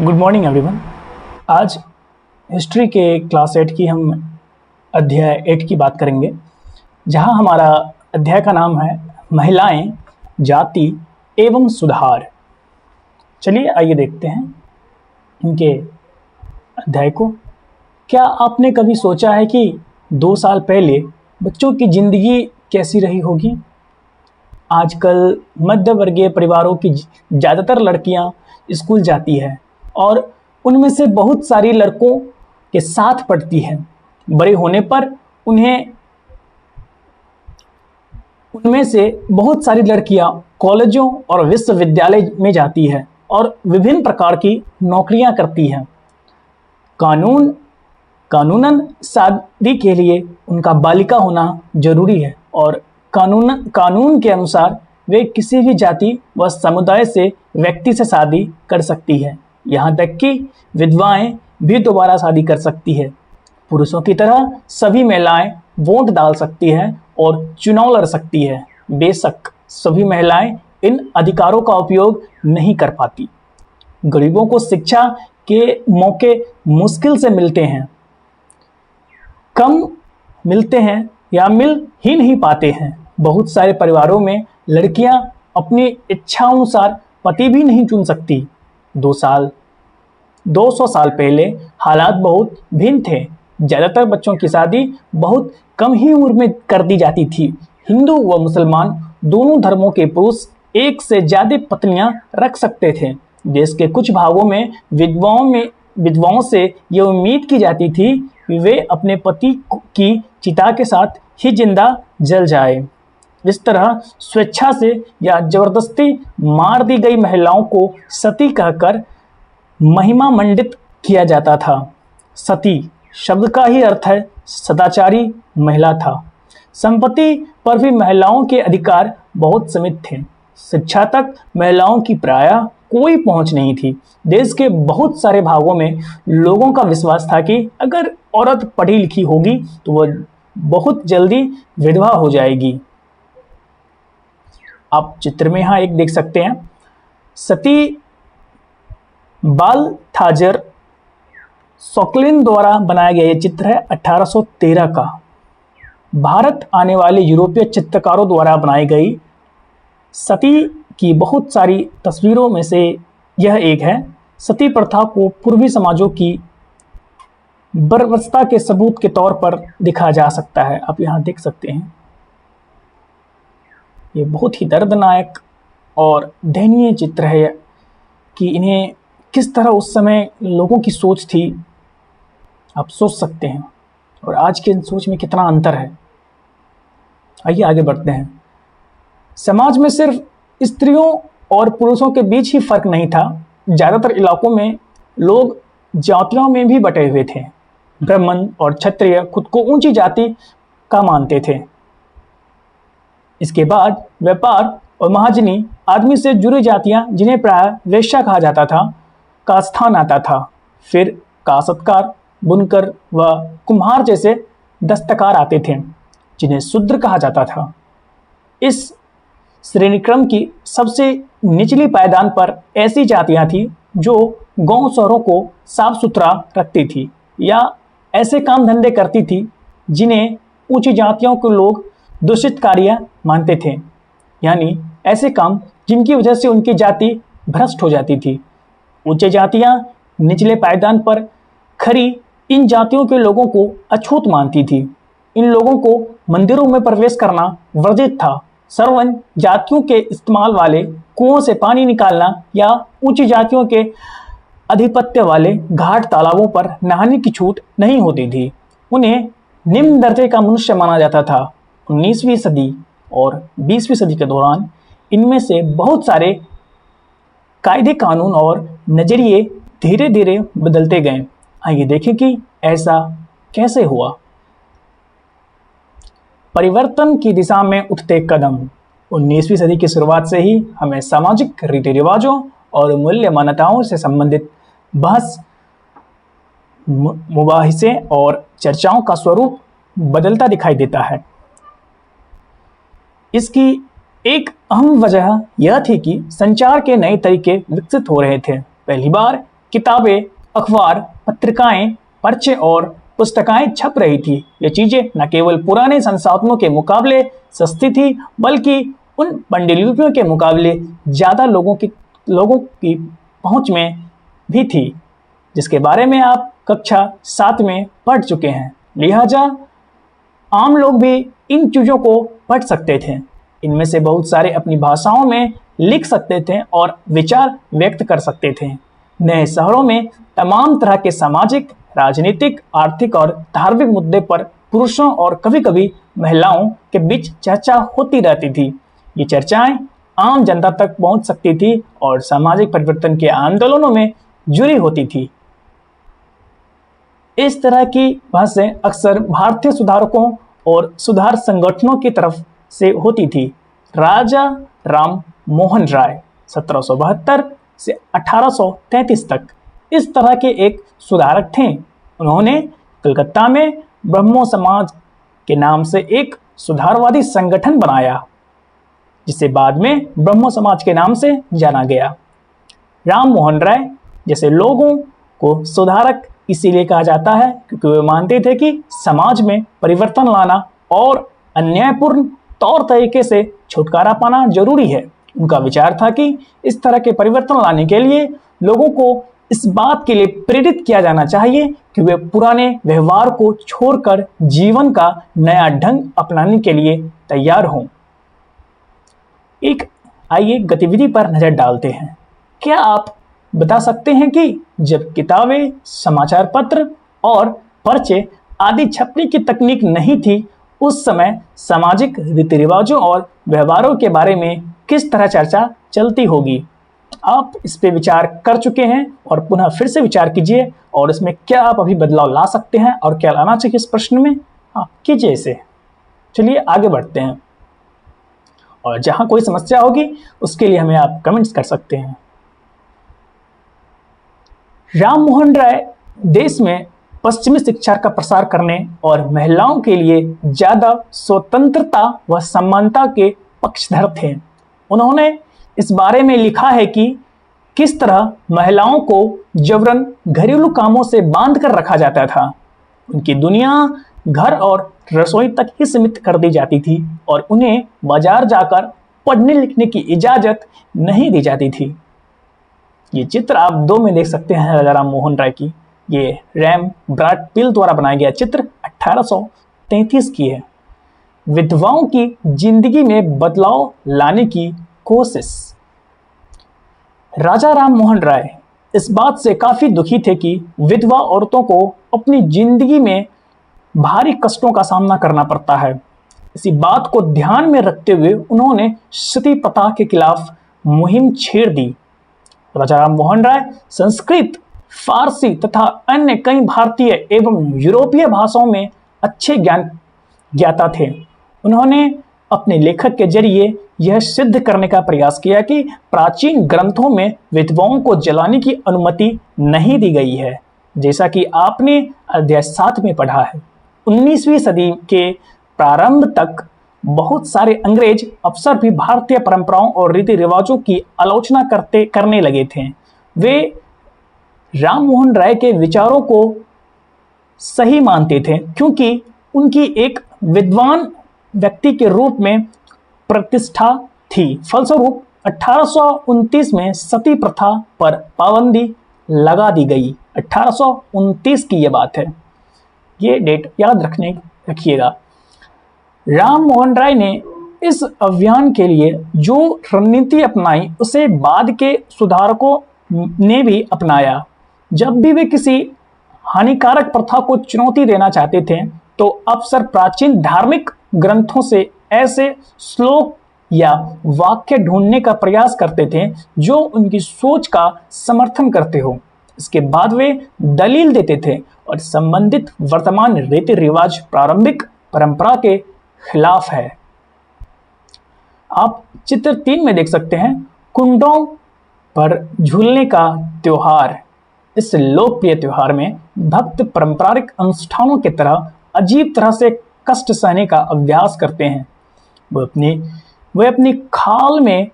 Good morning everyone. आज history के class 8 की हम अध्याय 8 की बात करेंगे, जहां हमारा अध्याय का नाम है महिलाएं, जाति एवं सुधार। चलिए आइए देखते हैं इनके अध्याय को। क्या आपने कभी सोचा है कि 2 साल पहले बच्चों की ज़िंदगी कैसी रही होगी? आजकल मध्य वर्गीय परिवारों की ज़्यादातर लड़कियां स्कूल जाती है और उनमें से बहुत सारी लड़कों के साथ पढ़ती हैं। बड़े होने पर उनमें से बहुत सारी लड़कियां कॉलेजों और विश्वविद्यालय में जाती है और विभिन्न प्रकार की नौकरियां करती हैं। कानूनन शादी के लिए उनका बालिका होना जरूरी है और कानून के अनुसार वे किसी भी जाति व समुदाय से व्यक्ति से शादी कर सकती है। यहाँ तक कि विधवाएं भी दोबारा शादी कर सकती है। पुरुषों की तरह सभी महिलाएं वोट डाल सकती हैं और चुनाव लड़ सकती है। बेशक सभी महिलाएं इन अधिकारों का उपयोग नहीं कर पाती। गरीबों को शिक्षा के मौके मुश्किल से मिलते हैं, कम मिलते हैं या मिल ही नहीं पाते हैं। बहुत सारे परिवारों में लड़कियां अपनी इच्छानुसार पति भी नहीं चुन सकती। 200 साल पहले हालात बहुत भिन्न थे। ज़्यादातर बच्चों की शादी बहुत कम ही उम्र में कर दी जाती थी। हिंदू व मुसलमान दोनों धर्मों के पुरुष एक से ज़्यादा पत्नियां रख सकते थे। देश के कुछ भागों में विधवाओं से यह उम्मीद की जाती थी कि वे अपने पति की चिता के साथ ही जिंदा जल जाए। इस तरह स्वेच्छा से या जबरदस्ती मार दी गई महिलाओं को सती कहकर महिमा मंडित किया जाता था। सती शब्द का ही अर्थ है सदाचारी महिला था। संपत्ति पर भी महिलाओं के अधिकार बहुत सीमित थे। शिक्षा तक महिलाओं की प्रायः कोई पहुंच नहीं थी। देश के बहुत सारे भागों में लोगों का विश्वास था कि अगर औरत पढ़ी लिखी होगी तो वह बहुत जल्दी विधवा हो जाएगी। आप चित्र में यहाँ एक देख सकते हैं, सती बालथाजर सॉकलिन द्वारा बनाया गया यह चित्र है 1813 का। भारत आने वाले यूरोपीय चित्रकारों द्वारा बनाई गई सती की बहुत सारी तस्वीरों में से यह एक है। सती प्रथा को पूर्वी समाजों की बर्बरता के सबूत के तौर पर दिखा जा सकता है। आप यहाँ देख सकते हैं, ये बहुत ही दर्दनाक और दयनीय चित्र है कि इन्हें किस तरह उस समय लोगों की सोच थी, आप सोच सकते हैं, और आज के सोच में कितना अंतर है। आइए आगे बढ़ते हैं। समाज में सिर्फ स्त्रियों और पुरुषों के बीच ही फर्क नहीं था। ज़्यादातर इलाकों में लोग जातियों में भी बटे हुए थे। ब्राह्मण और क्षत्रिय खुद को ऊंची जाति का मानते थे। इसके बाद व्यापार और महाजनी आदमी से जुड़ी जातियां, जिन्हें प्राय वेश्या कहा जाता था, का स्थान आता था। फिर काश्तकार, बुनकर व कुम्हार जैसे दस्तकार आते थे, जिन्हें शूद्र कहा जाता था। इस श्रेणीक्रम की सबसे निचली पायदान पर ऐसी जातियां थीं जो गांव शहरों को साफ सुथरा रखती थी या ऐसे काम धंधे करती थी जिन्हें ऊंची जातियों के लोग दूषित कार्य मानते थे, यानी ऐसे काम जिनकी वजह से उनकी जाति भ्रष्ट हो जाती थी। ऊंचे जातियां निचले पायदान पर खड़ी इन जातियों के लोगों को अछूत मानती थी। इन लोगों को मंदिरों में प्रवेश करना वर्जित था। सर्वन जातियों के इस्तेमाल वाले कुओं से पानी निकालना या ऊंची जातियों के आधिपत्य वाले घाट तालाबों पर नहाने की छूट नहीं होती थी। उन्हें निम्न दर्जे का मनुष्य माना जाता था। 19वीं सदी और 20वीं सदी के दौरान इनमें से बहुत सारे कायदे, कानून और नजरिए धीरे धीरे बदलते गए। आइए देखें कि ऐसा कैसे हुआ। परिवर्तन की दिशा में उठते कदम। 19वीं सदी की शुरुआत से ही हमें सामाजिक रीति रिवाजों और मूल्य मान्यताओं से संबंधित बहस, मुबाहिसे और चर्चाओं का स्वरूप बदलता दिखाई देता है। इसकी एक अहम वजह यह थी कि संचार के नए तरीके विकसित हो रहे थे। पहली बार किताबें, अखबार, पत्रिकाएं, पर्चे और पुस्तकाएं छप रही थी। ये चीजें न केवल पुराने संसाधनों के मुकाबले सस्ती थी, बल्कि उन पांडुलिपियों के मुकाबले ज्यादा लोगों की पहुंच में भी थी, जिसके बारे में आप कक्षा 7 में पढ़ चुके हैं। लिहाजा आम लोग भी इन चीजों को पढ़ सकते थे। इनमें से बहुत सारे अपनी भाषाओं में लिख सकते थे और विचार व्यक्त कर सकते थे। नए शहरों में तमाम तरह के सामाजिक, राजनीतिक, आर्थिक और धार्मिक मुद्दे पर पुरुषों और कभी-कभी महिलाओं के बीच चर्चा होती रहती थी। ये चर्चाएं आम जनता तक पहुंच सकती थी और सामाजिक परिवर्तन के आंदोलनों में जुड़ी होती थी। इस तरह की बहसें अक्सर भारतीय सुधारकों और सुधार संगठनों की तरफ से होती थी। राजा राम मोहन राय 1772 से 1833 तक इस तरह के एक सुधारक थे। उन्होंने कलकत्ता में ब्रह्मो समाज के नाम से एक सुधारवादी संगठन बनाया, जिसे बाद में ब्रह्मो समाज के नाम से जाना गया। राम मोहन राय जैसे लोगों को सुधारक इसीलिए कहा जाता है क्योंकि वे मानते थे कि समाज में परिवर्तन लाना और अन्यायपूर्ण तौर तरीके से छुटकारा पाना जरूरी है। उनका विचार था कि इस तरह के परिवर्तन लाने के लिए लोगों को इस बात के लिए प्रेरित किया जाना चाहिए कि वे पुराने व्यवहार को छोड़कर जीवन का नया ढंग अपनाने के लिए तैयार हों। एक आइए गतिविधि पर नजर डालते हैं। क्या आप बता सकते हैं कि जब किताबें, समाचार पत्र और पर्चे आदि छपने की तकनीक नहीं थी, उस समय सामाजिक रीति रिवाजों और व्यवहारों के बारे में किस तरह चर्चा चलती होगी? आप इस पे विचार कर चुके हैं और पुनः फिर से विचार कीजिए और इसमें क्या आप अभी बदलाव ला सकते हैं और क्या लाना चाहिए इस प्रश्न में? हाँ, कीजिए इसे। चलिए आगे बढ़ते हैं और जहां कोई समस्या होगी उसके लिए हमें आप कमेंट्स कर सकते हैं। राम मोहन राय देश में पश्चिमी शिक्षा का प्रसार करने और महिलाओं के लिए ज्यादा स्वतंत्रता व समानता के पक्षधर थे। उन्होंने इस बारे में लिखा है कि किस तरह महिलाओं को जबरन घरेलू कामों से बांध कर रखा जाता था। उनकी दुनिया घर और रसोई तक ही सीमित कर दी जाती थी और उन्हें बाजार जाकर पढ़ने लिखने की इजाजत नहीं दी जाती थी। ये चित्र आप 2 में देख सकते हैं राजा राम मोहन राय की। ये रेम्ब्रांट पील द्वारा बनाया गया चित्र 1833 की है। विधवाओं की जिंदगी में बदलाव लाने की कोशिश। राजा राम मोहन राय इस बात से काफी दुखी थे कि विधवा औरतों को अपनी जिंदगी में भारी कष्टों का सामना करना पड़ता है। इसी बात को ध्यान में रखते हुए उन्होंने सती प्रथा के खिलाफ मुहिम छेड़ दी। राजा राम मोहन राय संस्कृत, फारसी तथा अन्य कई भारतीय एवं यूरोपीय भाषाओं में अच्छे ज्ञाता थे। उन्होंने अपने लेखक के जरिए यह सिद्ध करने का प्रयास किया कि प्राचीन ग्रंथों में विधवाओं को जलाने की अनुमति नहीं दी गई है, जैसा कि आपने अध्याय 7 में पढ़ा है। 19वीं सदी के प्रारंभ तक बहुत सारे अंग्रेज अफसर भी भारतीय परंपराओं और रीति रिवाजों की आलोचना करने लगे थे। वे राम मोहन राय के विचारों को सही मानते थे क्योंकि उनकी एक विद्वान व्यक्ति के रूप में प्रतिष्ठा थी। फलस्वरूप 1829 में सती प्रथा पर पाबंदी लगा दी गई। 1829 की यह बात है, ये डेट याद रखिएगा। राम मोहन राय ने इस अभियान के लिए जो रणनीति अपनाई उसे बाद के सुधारकों ने भी अपनाया। जब भी वे किसी हानिकारक प्रथा को चुनौती देना चाहते थे तो अक्सर प्राचीन धार्मिक ग्रंथों से ऐसे श्लोक या वाक्य ढूंढने का प्रयास करते थे जो उनकी सोच का समर्थन करते हो। इसके बाद वे दलील देते थे और संबंधित वर्तमान रीति रिवाज प्रारंभिक परंपरा के खिलाफ है। आप चित्र 3 में देख सकते हैं कुंडों पर झूलने का त्योहार। इस लोकप्रिय त्योहार में भक्त पारंपरिक अनुष्ठानों की तरह अजीब तरह से कष्ट सहने का अभ्यास करते हैं। वे अपनी खाल में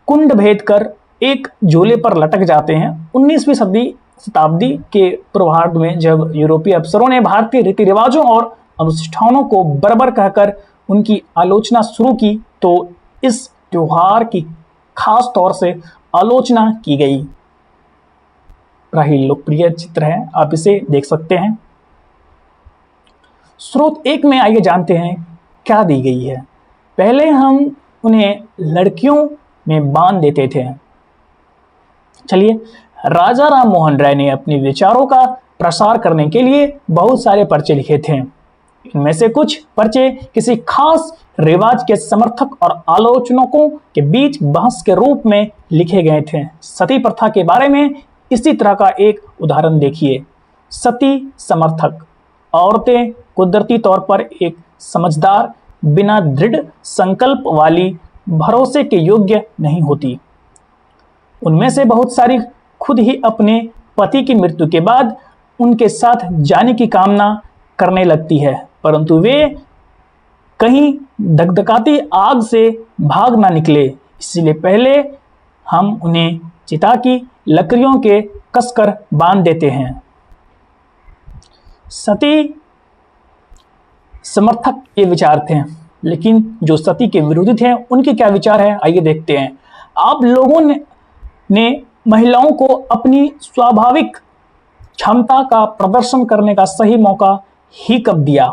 कुंड भेद कर एक झूले पर लटक जाते हैं। 19वीं सदी शताब्दी के पूर्वार्ध में जब यूरोपीय अफसरों ने भारतीय रीति रिवाजों और अनुष्ठानों को बर्बर कहकर उनकी आलोचना शुरू की तो इस त्योहार की खास तौर से आलोचना की गई। बड़ा ही लोकप्रिय चित्र है, आप इसे देख सकते हैं। स्रोत 1 में आइए जानते हैं क्या दी गई है। पहले हम उन्हें लड़कियों में बांध देते थे। चलिए, राजा राम मोहन राय ने अपने विचारों का प्रसार करने के लिए बहुत सारे पर्चे लिखे थे। इनमें से कुछ पर्चे किसी खास रिवाज के समर्थक और आलोचकों के बीच बहस के रूप में लिखे गए थे। सती प्रथा के बारे में इसी तरह का एक उदाहरण देखिए। सती समर्थक: औरतें कुदरती तौर पर एक समझदार, बिना दृढ़ संकल्प वाली, भरोसे के योग्य नहीं होती। उनमें से बहुत सारी खुद ही अपने पति की मृत्यु के बाद उनके साथ जाने की कामना करने लगती है, परंतु वे कहीं धकधकाती आग से भाग ना निकले, इसलिए पहले हम उन्हें चिता की लकड़ियों के कसकर बांध देते हैं। सती समर्थक के विचार थे, लेकिन जो सती के विरोधी थे उनके क्या विचार है, आइए देखते हैं। आप लोगों ने महिलाओं को अपनी स्वाभाविक क्षमता का प्रदर्शन करने का सही मौका ही कब दिया?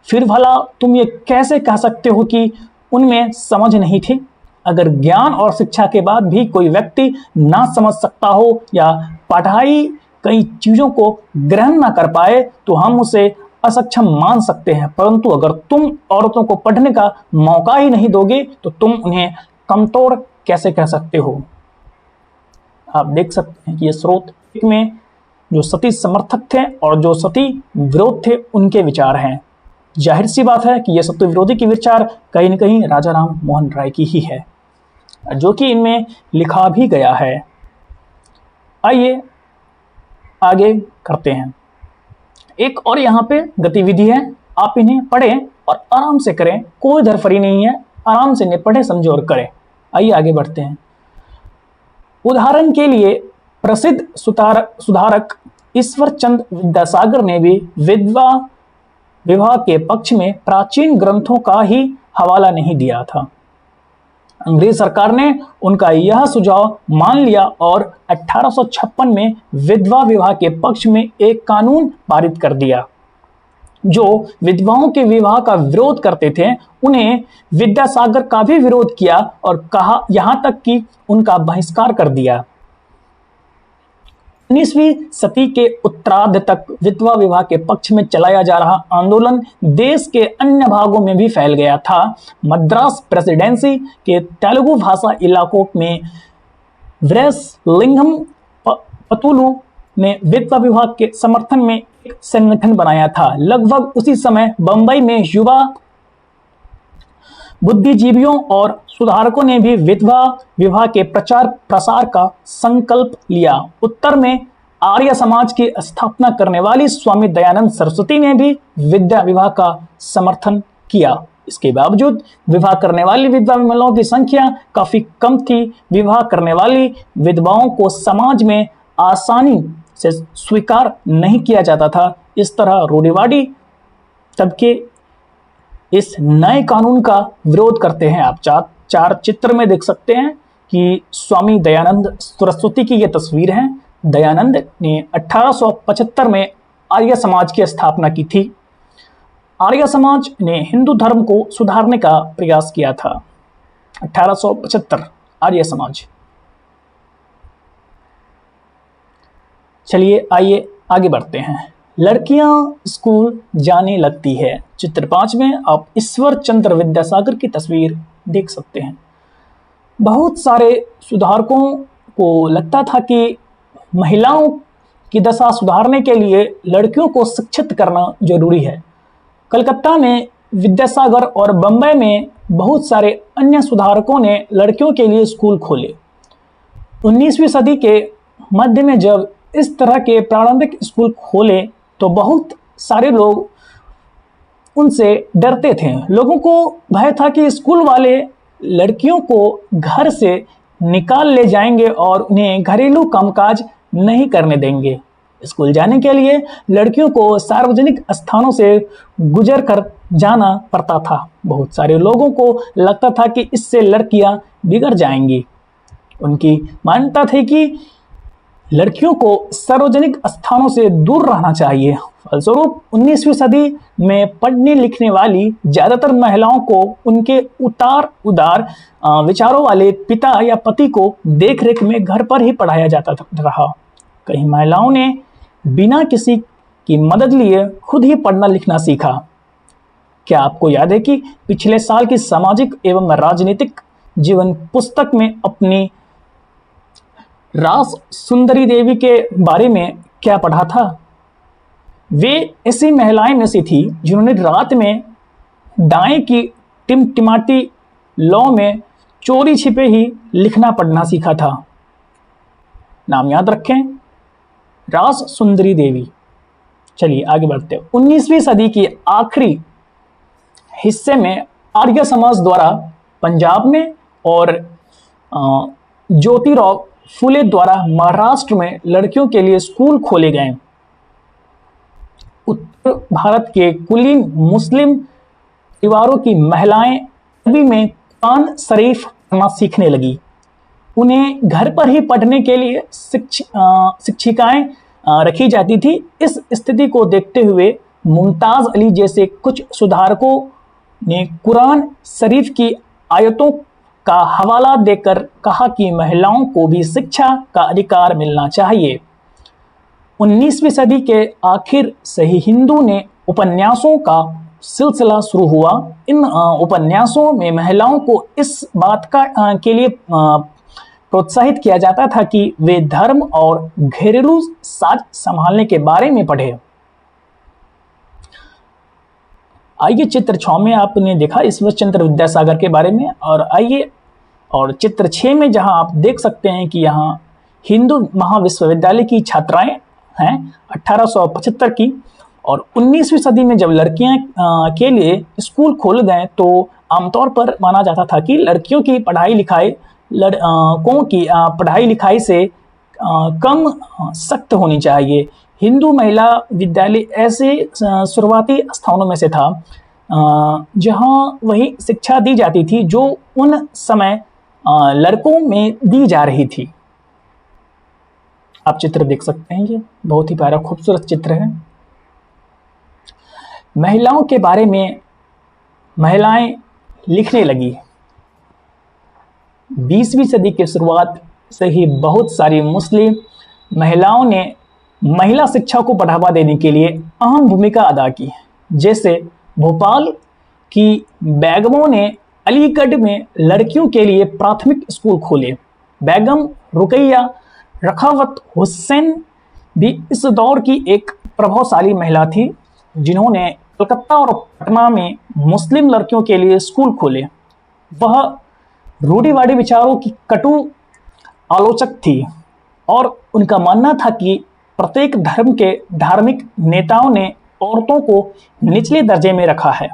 फिर भला तुम ये कैसे कह सकते हो कि उनमें समझ नहीं थी? अगर ज्ञान और शिक्षा के बाद भी कोई व्यक्ति ना समझ सकता हो या पढ़ाई कई चीजों को ग्रहण ना कर पाए तो हम उसे असक्षम मान सकते हैं, परंतु अगर तुम औरतों को पढ़ने का मौका ही नहीं दोगे तो तुम उन्हें कमजोर कैसे कह सकते हो? आप देख सकते हैं कि ये स्रोत में जो सती समर्थक थे और जो सती विरोध थे उनके विचार हैं। जाहिर सी बात है कि ये सती विरोधी के विचार कहीं न कहीं राजा राम मोहन राय की ही है, जो कि इनमें लिखा भी गया है। आइए आगे करते हैं। एक और यहाँ पे गतिविधि है, आप इन्हें पढ़ें और आराम से करें, कोई धरफरी नहीं है, आराम से इन्हें पढ़ें, समझें और करें। आइए आगे बढ़ते हैं। उदाहरण के लिए प्रसिद्ध सुधारक ईश्वर चंद्र विद्यासागर ने भी विधवा विवाह के पक्ष में प्राचीन ग्रंथों का ही हवाला नहीं दिया था। अंग्रेज सरकार ने उनका यह सुझाव मान लिया और 1856 में विधवा विवाह के पक्ष में एक कानून पारित कर दिया। जो विधवाओं के विवाह का विरोध करते थे उन्हें विद्यासागर का भी विरोध किया और कहा, यहां तक कि उनका बहिष्कार कर दिया। 19वीं सदी के उत्तरार्ध तक विधवा विवाह के पक्ष में चलाया जा रहा आंदोलन देश के अन्य भागों में भी फैल गया था। मद्रास प्रेसिडेंसी के तेलुगु भाषा इलाकों में व्रेसलिंगम पतुलु ने विधवा विवाह के समर्थन में एक संगठन बनाया था। लगभग उसी समय बंबई में युवा बुद्धिजीवियों और सुधारकों ने भी विधवा विवाह के प्रचार प्रसार का संकल्प लिया। उत्तर में आर्य समाज की स्थापना करने वाली स्वामी दयानंद सरस्वती ने भी विधवा विवाह का समर्थन किया। इसके बावजूद विवाह करने वाली विधवा महिलाओं की संख्या काफी कम थी। विवाह करने वाली विधवाओं को समाज में आसानी से स्वीकार नहीं किया जाता था। इस तरह रूढ़िवादी तबके इस नए कानून का विरोध करते हैं। आप चार चित्र में देख सकते हैं कि स्वामी दयानंद सरस्वती की यह तस्वीर है। दयानंद ने 1875 में आर्य समाज की स्थापना की थी। आर्य समाज ने हिंदू धर्म को सुधारने का प्रयास किया था। 1875 आर्य समाज। चलिए आइए आगे बढ़ते हैं। लड़कियां स्कूल जाने लगती है। चित्र 5 में आप ईश्वर चंद्र विद्यासागर की तस्वीर देख सकते हैं। बहुत सारे सुधारकों को लगता था कि महिलाओं की दशा सुधारने के लिए लड़कियों को शिक्षित करना जरूरी है। कलकत्ता में विद्यासागर और बंबई में बहुत सारे अन्य सुधारकों ने लड़कियों के लिए स्कूल खोले। 19वीं सदी के मध्य में जब इस तरह के प्रारंभिक स्कूल खोले तो बहुत सारे लोग उनसे डरते थे। लोगों को भय था कि स्कूल वाले लड़कियों को घर से निकाल ले जाएंगे और उन्हें घरेलू कामकाज नहीं करने देंगे। स्कूल जाने के लिए लड़कियों को सार्वजनिक स्थानों से गुजर कर जाना पड़ता था। बहुत सारे लोगों को लगता था कि इससे लड़कियां बिगड़ जाएंगी। उनकी मान्यता थी कि लड़कियों को सार्वजनिक स्थानों से दूर रहना चाहिए। फलस्वरूप 19वीं सदी में पढ़ने लिखने वाली ज्यादातर महिलाओं को उनके उदार विचारों वाले पिता या पति को देखरेख में घर पर ही पढ़ाया जाता रहा। कई महिलाओं ने बिना किसी की मदद लिए खुद ही पढ़ना लिखना सीखा। क्या आपको याद है कि पिछले साल की सामाजिक एवं राजनीतिक जीवन पुस्तक में अपनी रास सुंदरी देवी के बारे में क्या पढ़ा था? वे ऐसी महिलाएं में से थी जिन्होंने रात में दाएं की टिमटिमाती लौ में चोरी छिपे ही लिखना पढ़ना सीखा था। नाम याद रखें, रास सुंदरी देवी। चलिए आगे बढ़ते हैं। 19वीं सदी की आखिरी हिस्से में आर्य समाज द्वारा पंजाब में और ज्योतिराव फुले द्वारा महाराष्ट्र में लड़कियों के लिए स्कूल खोले गए। उत्तर भारत के कुलीन मुस्लिम परिवारों की महिलाएं अरबी में कुरान शरीफ पढ़ना सीखने लगी। उन्हें घर पर ही पढ़ने के लिए शिक्षिकाएं रखी जाती थी। इस स्थिति को देखते हुए मुमताज अली जैसे कुछ सुधारकों ने कुरान शरीफ की आयतों का हवाला देकर कहा कि महिलाओं को भी शिक्षा का अधिकार मिलना चाहिए। 19वीं सदी के आखिर से ही हिंदू ने उपन्यासों का सिलसिला शुरू हुआ। इन उपन्यासों में महिलाओं को इस बात के लिए प्रोत्साहित किया जाता था कि वे धर्म और घरेलू साज संभालने के बारे में पढ़े। आइए चित्र 6 में आपने देखा ईश्वर चंद्र विद्यासागर के बारे में, और आइए और चित्र 6 में जहां आप देख सकते हैं कि यहाँ हिंदू महाविश्वविद्यालय की छात्राएं हैं 1875 की। और 19वीं सदी में जब लड़कियां के लिए स्कूल खोल गए तो आमतौर पर माना जाता था कि लड़कियों की पढ़ाई लिखाई लड़कों की पढ़ाई लिखाई से कम सख्त होनी चाहिए। हिंदू महिला विद्यालय ऐसे शुरुआती स्थानों में से था जहां वही शिक्षा दी जाती थी जो उन समय लड़कों में दी जा रही थी। आप चित्र देख सकते हैं, ये बहुत ही प्यारा खूबसूरत चित्र है। महिलाओं के बारे में महिलाएं लिखने लगी। 20वीं सदी की शुरुआत से ही बहुत सारी मुस्लिम महिलाओं ने महिला शिक्षा को बढ़ावा देने के लिए अहम भूमिका अदा की। जैसे भोपाल की बेगमों ने अलीगढ़ में लड़कियों के लिए प्राथमिक स्कूल खोले। बेगम रुकैया रखावत हुसैन भी इस दौर की एक प्रभावशाली महिला थी जिन्होंने कलकत्ता और पटना में मुस्लिम लड़कियों के लिए स्कूल खोले। वह रूढ़िवादी विचारों की कटु आलोचक थी और उनका मानना था कि प्रत्येक धर्म के धार्मिक नेताओं ने औरतों को निचले दर्जे में रखा है।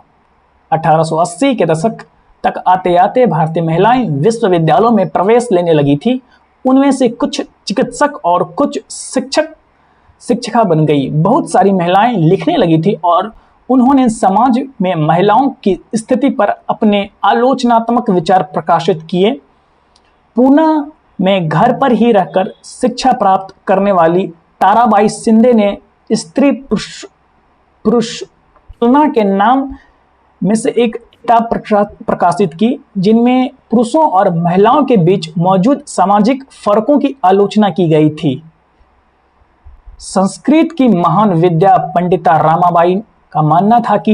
1880 के दशक तक आते आते भारतीय महिलाएं विश्वविद्यालयों में प्रवेश लेने लगी थी। उनमें से कुछ चिकित्सक और कुछ शिक्षिका बन गई। बहुत सारी महिलाएं लिखने लगी थी और उन्होंने समाज में महिलाओं की स्थिति पर अपने आलोचनात्मक विचार प्रकाशित किए। पूना में घर पर ही रहकर शिक्षा प्राप्त करने वाली ताराबाई शिंदे ने स्त्री पुरुष तुलना के नाम में से एक किताब प्रकाशित की जिनमें पुरुषों और महिलाओं के बीच मौजूद सामाजिक फर्कों की आलोचना की गई थी। संस्कृत की महान विद्या पंडिता रामाबाई का मानना था कि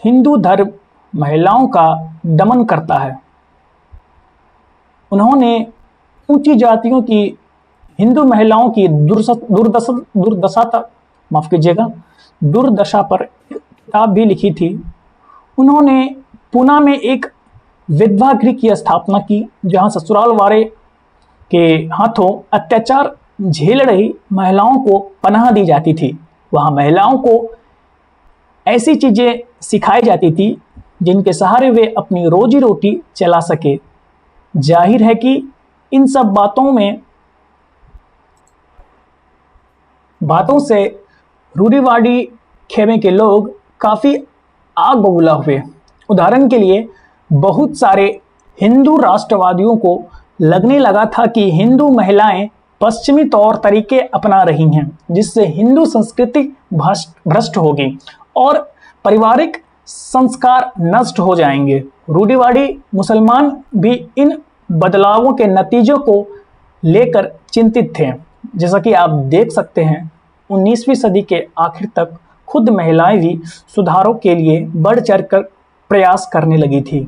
हिंदू धर्म महिलाओं का दमन करता है। उन्होंने ऊंची जातियों की हिंदू महिलाओं की दुर्दशा पर किताब भी लिखी थी। उन्होंने पूना में एक विधवा गृह की स्थापना की जहां ससुराल वाले के हाथों अत्याचार झेल रही महिलाओं को पनाह दी जाती थी। वहां महिलाओं को ऐसी चीजें सिखाई जाती थी जिनके सहारे वे अपनी रोजी रोटी चला सके। जाहिर है कि इन सब बातों में बातों से रूढ़िवादी खेमे के लोग काफ़ी आग बबूला हुए। उदाहरण के लिए बहुत सारे हिंदू राष्ट्रवादियों को लगने लगा था कि हिंदू महिलाएं पश्चिमी तौर तरीके अपना रही हैं, जिससे हिंदू संस्कृति भ्रष्ट होगी और पारिवारिक संस्कार नष्ट हो जाएंगे। रूढ़िवादी मुसलमान भी इन बदलावों के नतीजों को लेकर चिंतित थे। जैसा कि आप देख सकते हैं, 19वीं सदी के आखिर तक खुद महिलाएं भी सुधारों के लिए बढ़ चढ़कर प्रयास करने लगी थी।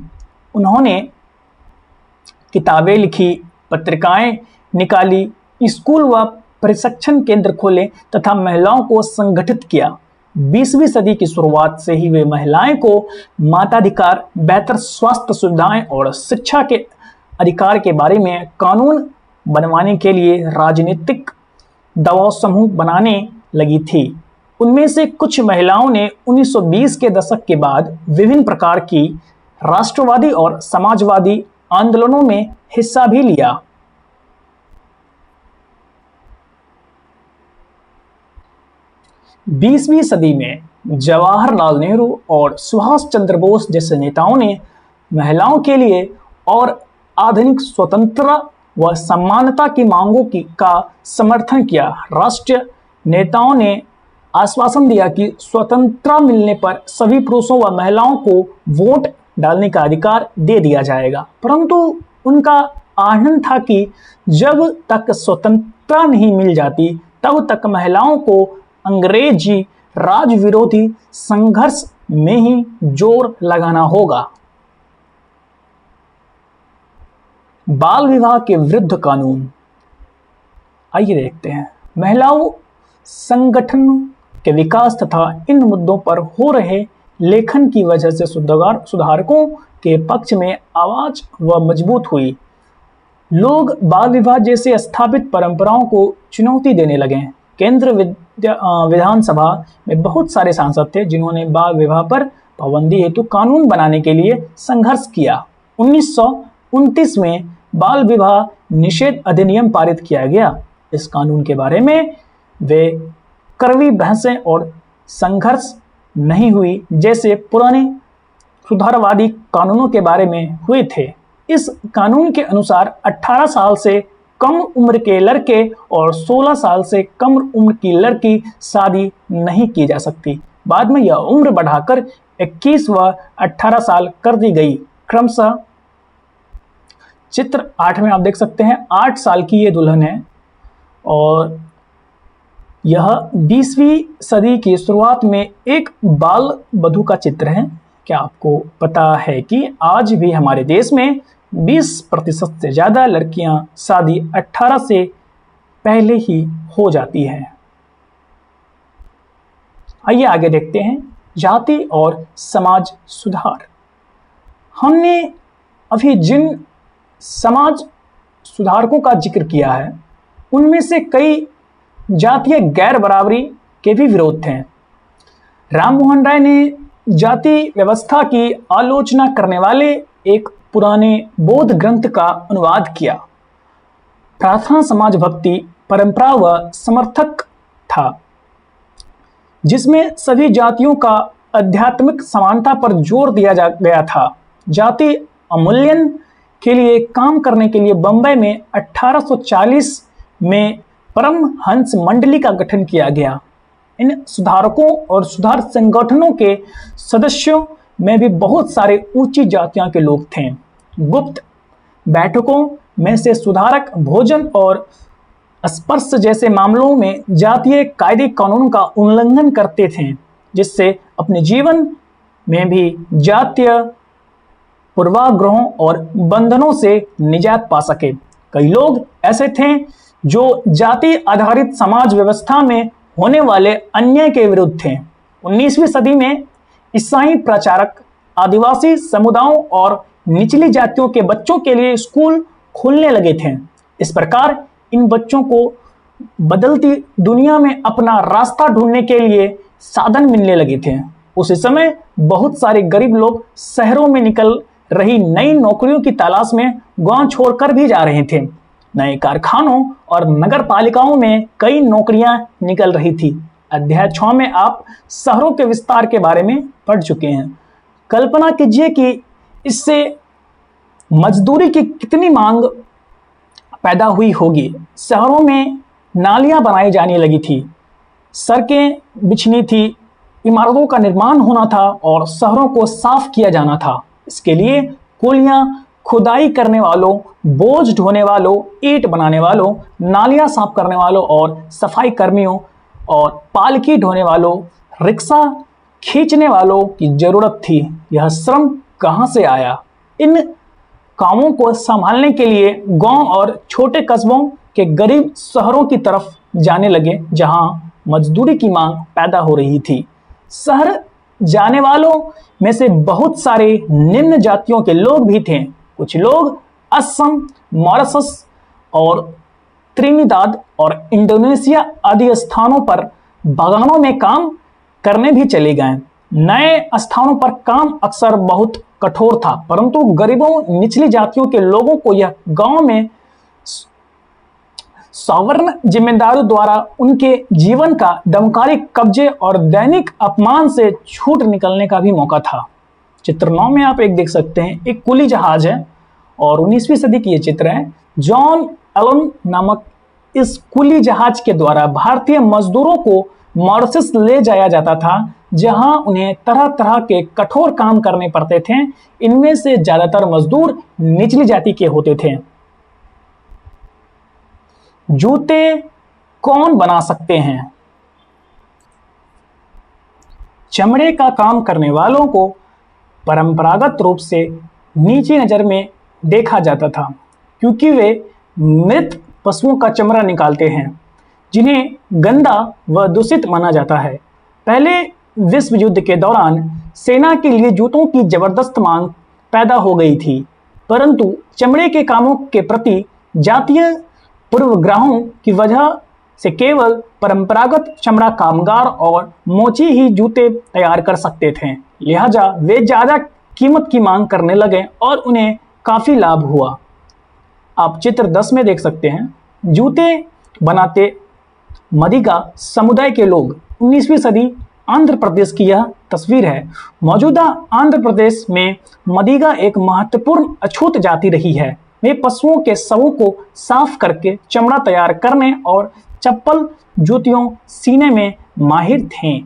उन्होंने किताबें लिखी, पत्रिकाएं निकाली, स्कूल व प्रशिक्षण केंद्र खोले तथा महिलाओं को संगठित किया। 20वीं सदी की शुरुआत से ही वे महिलाएं को मताधिकार, बेहतर स्वास्थ्य सुविधाएं और शिक्षा के अधिकार के बारे में कानून बनवाने के लिए राजनीतिक दबाव समूह बनाने लगी थी। उनमें से कुछ महिलाओं ने 1920 के दशक के बाद विभिन्न प्रकार की राष्ट्रवादी और समाजवादी आंदोलनों में हिस्सा भी लिया। बीसवीं सदी में जवाहरलाल नेहरू और सुभाष चंद्र बोस जैसे नेताओं ने महिलाओं के लिए और आधुनिक स्वतंत्रता व समानता की मांगों का समर्थन किया। राष्ट्रीय नेताओं ने आश्वासन दिया कि स्वतंत्रता मिलने पर सभी पुरुषों व महिलाओं को वोट डालने का अधिकार दे दिया जाएगा, परंतु उनका आनंद था कि जब तक स्वतंत्रता नहीं मिल जाती तब तक महिलाओं को अंग्रेजी राज विरोधी संघर्ष में ही जोर लगाना होगा। बाल विवाह के विरुद्ध कानून, आइए देखते हैं। महिलाओं संगठन के विकास तथा इन मुद्दों पर हो रहे लेखन की वजह से सुधारकों के पक्ष में आवाज व मजबूत हुई। लोग बाल विवाह जैसे स्थापित परंपराओं को चुनौती देने लगे। केंद्र विधानसभा में बहुत सारे सांसद थे जिन्होंने बाल विवाह पर पाबंदी हेतु कानून बनाने के लिए संघर्ष किया। 1929 में बाल विवाह निषेध अधिनियम पारित किया गया। इस कानून के बारे में वे कड़वी बहसें और संघर्ष नहीं हुई जैसे पुराने सुधारवादी कानूनों के बारे में हुए थे। इस कानून के अनुसार 18 साल से कम उम्र के लड़के और 16 साल से कम उम्र की लड़की शादी नहीं की जा सकती। बाद में यह उम्र बढ़ाकर 21 व 18 साल कर दी गई क्रमशः। चित्र 8 में आप देख सकते हैं 8 साल की ये दुल्हन है और यह 20वीं सदी की शुरुआत में एक बाल वधू का चित्र है। क्या आपको पता है कि आज भी हमारे देश में 20% से ज़्यादा लड़कियां शादी 18 से पहले ही हो जाती हैं। आइए आगे देखते हैं जाति और समाज सुधार। हमने अभी जिन समाज सुधारकों का जिक्र किया है उनमें से कई जातीय गैर बराबरी के भी विरोध थे। राम मोहन राय ने जाति व्यवस्था की आलोचना करने वाले एक पुराने बौद्ध ग्रंथ का अनुवाद किया। प्रार्थना समाज भक्ति परंपरा व समर्थक था जिसमें सभी जातियों का आध्यात्मिक समानता पर जोर दिया गया था। जाति अवमूल्यन के लिए काम करने के लिए बंबई में 1840 में परमहंस मंडली का गठन किया गया। इन सुधारकों और सुधार संगठनों के सदस्यों में भी बहुत सारे ऊंची जातियों के लोग थे। गुप्त बैठकों में से सुधारक भोजन और स्पर्श जैसे मामलों में जातीय कायदे कानून का उल्लंघन करते थे, जिससे अपने जीवन में भी जातीय पूर्वाग्रहों और बंधनों से निजात पा सके। कई लोग ऐसे थे जो जाति आधारित समाज व्यवस्था में होने वाले अन्याय के विरुद्ध थे। 19वीं सदी में ईसाई प्रचारक आदिवासी समुदायों और निचली जातियों के बच्चों के लिए स्कूल खोलने लगे थे। इस प्रकार इन बच्चों को बदलती दुनिया में अपना रास्ता ढूंढने के लिए साधन मिलने लगे थे। उसी समय बहुत सारे गरीब लोग शहरों में निकल रही नई नौकरियों की तलाश में गांव छोड़कर भी जा रहे थे। नए कारखानों और नगर पालिकाओं में कई नौकरियां निकल रही थी। अध्याय 6 में आप शहरों के विस्तार के बारे में पढ़ चुके हैं। कल्पना कीजिए कि इससे मजदूरी की कितनी मांग पैदा हुई होगी। शहरों में नालियां बनाई जाने लगी थी, सड़कें बिछनी थी, इमारतों का निर्माण होना था और शहरों को साफ किया जाना था। इसके लिए कुलियां, खुदाई करने वालों, बोझ ढोने वालों, ईंट बनाने वालों, नालियां साफ करने वालों और सफाई कर्मियों और पालकी ढोने वालों, रिक्शा खींचने वालों की जरूरत थी। यह श्रम कहां से आया? इन कामों को संभालने के लिए गांव और छोटे कस्बों के गरीब शहरों की तरफ जाने लगे, जहां मजदूरी की मांग पैदा हो रही थी। शहर जाने वालों में से बहुत सारे निम्न जातियों के लोग भी थे। कुछ लोग असम, मॉरिशस और त्रिनिदाद और इंडोनेशिया आदि स्थानों पर बागानों में काम करने भी चले गए। नए स्थानों पर काम अक्सर बहुत कठोर था, परंतु गरीबों, निचली जातियों के लोगों को यह गांव में सवर्ण जिम्मेदारों द्वारा उनके जीवन का दमकारी कब्जे और दैनिक अपमान से छूट निकलने का भी मौका था। चित्र 9 में आप एक देख सकते हैं, एक कुली जहाज है और 19वीं सदी की ये चित्र है। जॉन एलन नामक इस कुली जहाज के द्वारा भारतीय मजदूरों को मॉरिशस ले जाया जाता था, जहां उन्हें तरह तरह के कठोर काम करने पड़ते थे। इनमें से ज्यादातर मजदूर निचली जाति के होते थे। जूते कौन बना सकते हैं? चमड़े का काम करने वालों को परंपरागत रूप से नीची नजर में देखा जाता था, क्योंकि वे मृत पशुओं का चमड़ा निकालते हैं, जिन्हें गंदा व दूषित माना जाता है। पहले विश्व युद्ध के दौरान सेना के लिए जूतों की जबरदस्त मांग पैदा हो गई थी, परंतु चमड़े के कामों के प्रति जातीय पूर्वग्रहों की वजह से केवल परंपरागत चमड़ा कामगार और मोची ही जूते तैयार कर सकते थे। लिहाजा वे ज्यादा कीमत की मांग करने लगे और उन्हें काफी लाभ हुआ। आप चित्र 10 में देख सकते हैं, जूते बनाते मदिगा समुदाय के लोग। 19वीं सदी आंध्र प्रदेश की यह तस्वीर है। मौजूदा आंध्र प्रदेश में मदिगा एक महत्वपूर्ण अछूत जाति रही है। वे पशुओं के शवों को साफ करके चमड़ा तैयार करने और चप्पल, जूतियों सीने में माहिर थे।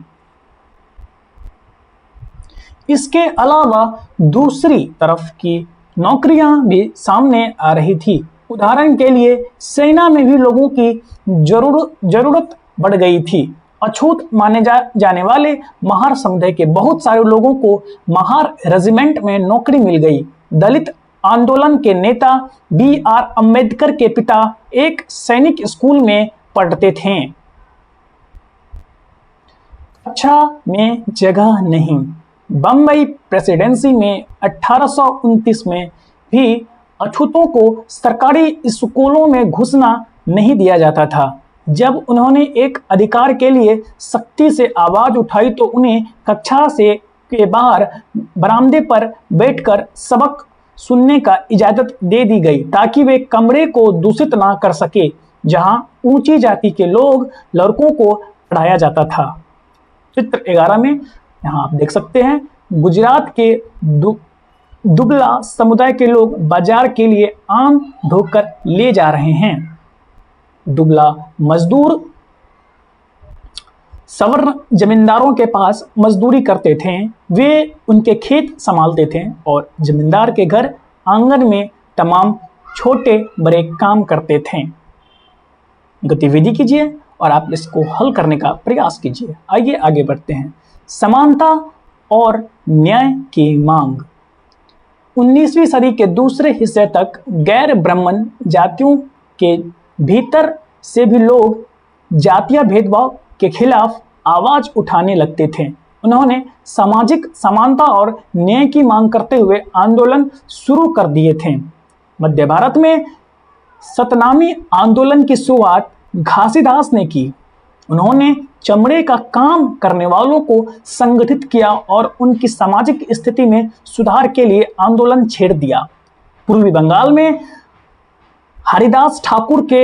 इसके अलावा दूसरी तरफ की नौकरियां भी सामने आ रही थी। उदाहरण के लिए सेना में भी लोगों की जरूरत बढ़ गई थी। अछूत माने जाने वाले महार समुदाय के बहुत सारे लोगों को महार रेजिमेंट में नौकरी मिल गई। दलित आंदोलन के नेता B.R. अम्बेडकर के पिता एक सैनिक स्कूल में पढ़ते थे। कक्षा में जगह नहीं। बम्बई प्रेसिडेंसी में 1829 में भी अछूतों को सरकारी स्कूलों में घुसना नहीं दिया जाता था। जब उन्होंने एक अधिकार के लिए सख्ती से आवाज उठाई तो उन्हें कक्षा से के बाहर बरामदे पर बैठकर सबक सुनने का इजाजत दे दी गई, ताकि वे कमरे को दूषित ना कर सके जहां ऊंची जाति के लड़कों को पढ़ाया जाता था। चित्र 11 में यहाँ आप देख सकते हैं, गुजरात के दुबला समुदाय के लोग बाजार के लिए आम ढोकर ले जा रहे हैं। दुबला मजदूर सवर्ण जमींदारों के पास मजदूरी करते थे। वे उनके खेत संभालते थे और जमींदार के घर आंगन में तमाम छोटे बड़े काम करते थे। गतिविधि कीजिए और आप इसको हल करने का प्रयास कीजिए। आइए आगे बढ़ते हैं। समानता और न्याय की मांग। 19वीं सदी के दूसरे हिस्से तक गैर ब्राह्मण जातियों के भीतर से भी लोग जातीय भेदभाव के खिलाफ आवाज उठाने लगते थे। उन्होंने सामाजिक समानता और न्याय की मांग करते हुए आंदोलन शुरू कर दिए थे। मध्य भारत में सतनामी आंदोलन की शुरुआत घासीदास ने की। उन्होंने चमड़े का काम करने वालों को संगठित किया और उनकी सामाजिक स्थिति में सुधार के लिए आंदोलन छेड़ दिया। पूर्वी बंगाल में हरिदास ठाकुर के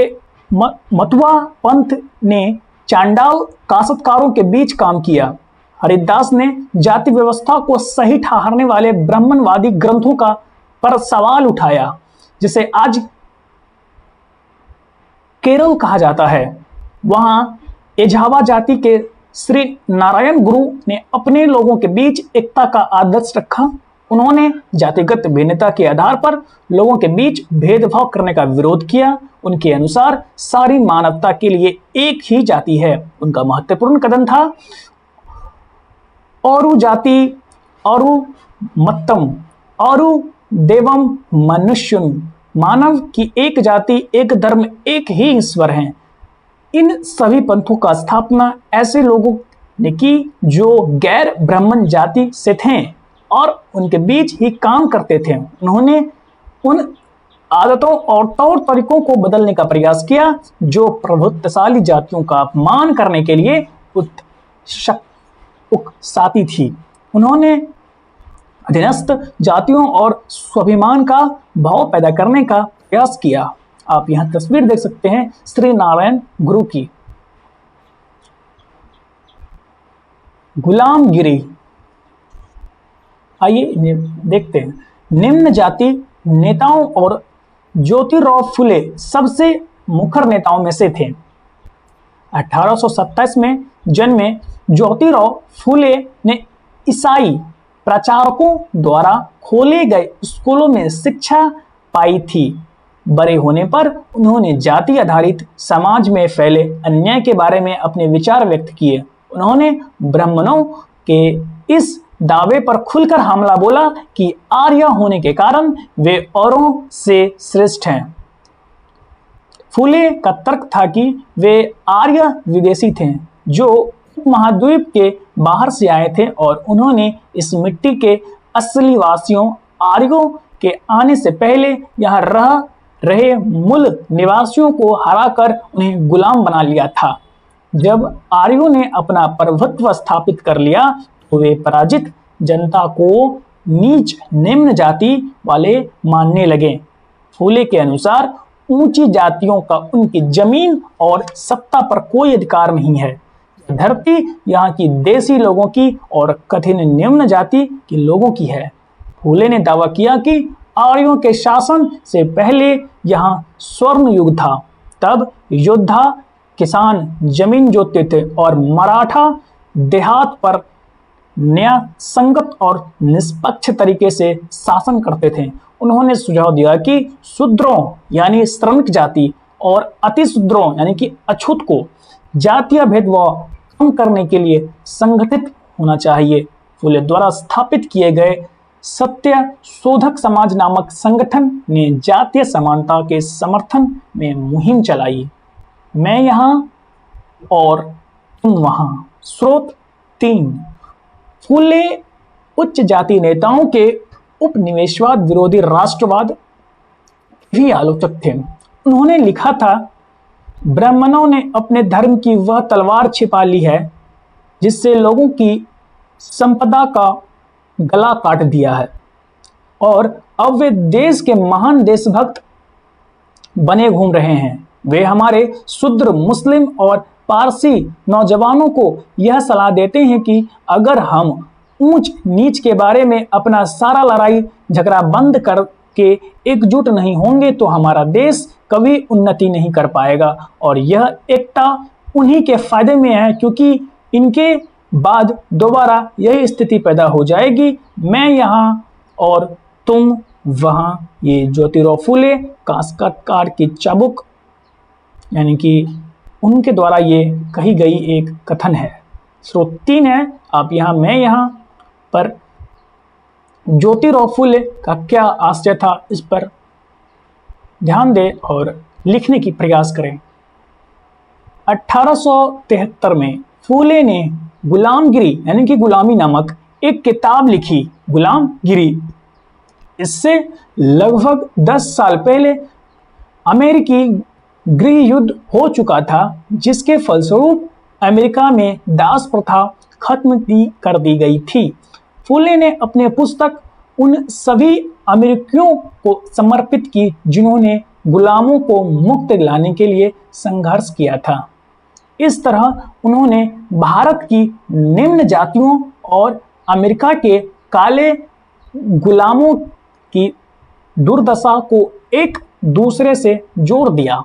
मतुआ पंथ ने चांडाल काश्तकारों के बीच काम किया। हरिदास ने जाति व्यवस्था को सही ठहराने वाले ब्राह्मणवादी ग्रंथों का पर सवाल उठाया, जिसे आज केरल कहा जाता है। वहां एझावा जाति के श्री नारायण गुरु ने अपने लोगों के बीच एकता का आदर्श रखा। उन्होंने जातिगत भिन्नता के आधार पर लोगों के बीच भेदभाव करने का विरोध किया। उनके अनुसार सारी मानवता के लिए एक ही जाति है। उनका महत्वपूर्ण कदम था औरु जाति औरु मत्तम औरु देवम मनुष्यनु, मानव की एक जाति, एक धर्म, एक ही ईश्वर है। इन सभी पंथों का स्थापना ऐसे लोगों ने की जो गैर ब्राह्मण जाति से थे और उनके बीच ही काम करते थे। उन्होंने उन आदतों और तौर तरीकों को बदलने का प्रयास किया जो प्रभुत्वशाली जातियों का अपमान करने के लिए उकसाती थी। उन्होंने अधीनस्थ जातियों और स्वाभिमान का भाव पैदा करने का प्रयास किया। आप यहां तस्वीर देख सकते हैं श्री नारायण गुरु की। गुलामगिरी, आइए देखते हैं। निम्न जाति नेताओं और ज्योतिराव फुले सबसे मुखर नेताओं में से थे। 1827 में जन्मे ज्योतिराव फुले ने ईसाई प्रचारकों द्वारा खोले गए स्कूलों में शिक्षा पाई थी। बड़े होने पर उन्होंने जाति आधारित समाज में फैले अन्याय के बारे में अपने विचार व्यक्त किए। उन्होंने ब्राह्मणों के इस दावे पर खुलकर हमला बोला कि आर्य होने के कारण वे औरों से श्रेष्ठ हैं। फुले का तर्क था कि वे आर्य विदेशी थे जो महाद्वीप के बाहर से आए थे और उन्होंने इस मिट्टी के असली वासियों आर्यों के आने से पहले यहाँ रह रहे मूल निवासियों को हराकर उन्हें गुलाम बना लिया था। जब आर्यों ने अपना प्रभुत्व स्थापित कर लिया तो वे पराजित जनता को नीच निम्न जाति वाले मानने लगे। फुले के अनुसार ऊंची जातियों का उनकी जमीन और सत्ता पर कोई अधिकार नहीं है। धरती यहाँ की देसी लोगों की और कठिन निम्न जाति के लोगों की है। फुले ने दावा किया कि आर्यों के शासन से पहले यहाँ स्वर्ण युग था। तब योद्धा किसान जमीन जोतते थे और मराठा देहात पर न्याय संगत और निष्पक्ष तरीके से शासन करते थे। उन्होंने सुझाव दिया कि शूद्रों यानी श्रमिक जाति और अतिशूद्रों यानी कि अछूत को जातीय भेदभाव कम करने के लिए संगठित होना चाहिए। फुले द्वारा स्थापित किए गए सत्य शोधक समाज नामक संगठन ने जातीय समानता के समर्थन में मुहिम चलाई। मैं यहाँ और तुम वहाँ। स्रोत 3। फुले उच्च जाति नेताओं के उपनिवेशवाद विरोधी राष्ट्रवाद भी आलोचक थे। उन्होंने लिखा था, ब्राह्मणों ने अपने धर्म की वह तलवार छिपा ली है जिससे लोगों की संपदा का गला काट दिया है और अब वे देश के महान देशभक्त बने घूम रहे हैं। वे हमारे शूद्र मुस्लिम और पारसी नौजवानों को यह सलाह देते हैं कि अगर हम ऊंच नीच के बारे में अपना सारा लड़ाई झगड़ा बंद करके एकजुट नहीं होंगे तो हमारा देश कभी उन्नति नहीं कर पाएगा और यह एकता उन्हीं के फायदे में है क्योंकि इनके बाद दोबारा यही स्थिति पैदा हो जाएगी। मैं यहाँ और तुम वहाँ। ये ज्योतिराव फुले काश्तकार की चाबुक यानी कि उनके द्वारा ये कही गई एक कथन है। स्रोत 3 है। आप यहाँ मैं यहाँ पर ज्योतिराव फुले का क्या आशय था इस पर ध्यान दें और लिखने की प्रयास करें। 1873 में फुले ने गुलामगिरी यानी कि गुलामी नामक एक किताब लिखी। गुलामगिरी इससे लगभग 10 साल पहले अमेरिकी गृह युद्ध हो चुका था जिसके फलस्वरूप अमेरिका में दास प्रथा खत्म कर दी गई थी। फुले ने अपने पुस्तक उन सभी अमेरिकियों को समर्पित की जिन्होंने गुलामों को मुक्त दिलाने के लिए संघर्ष किया था। इस तरह उन्होंने भारत की निम्न जातियों और अमेरिका के काले गुलामों की दुर्दशा को एक दूसरे से जोड़ दिया।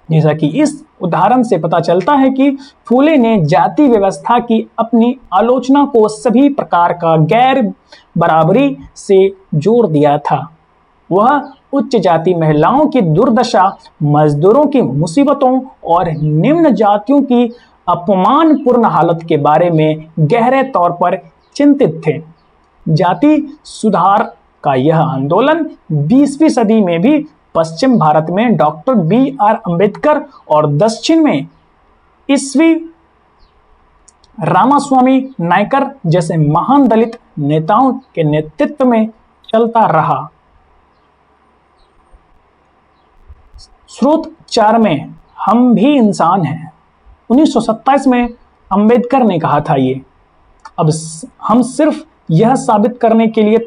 जैसा कि इस उदाहरण से पता चलता है कि फूले ने जाति व्यवस्था की अपनी आलोचना को सभी प्रकार का गैर बराबरी से जोड़ दिया था। वह उच्च जाति महिलाओं की दुर्दशा, मजदूरों की मुसीबतों और निम्न जातियों की अपमानपूर्ण हालत के बारे में गहरे तौर पर चिंतित थे। जाति सुधार का यह आंदोलन 20वीं सदी में भी पश्चिम भारत में डॉक्टर B.R. अम्बेडकर और दक्षिण में ईस्वी रामास्वामी नायकर जैसे महान दलित नेताओं के नेतृत्व में चलता रहा। स्रोत 4 में हम भी इंसान हैं। 1927 में अम्बेडकर ने कहा था ये। अब हम सिर्फ यह साबित करने के लिए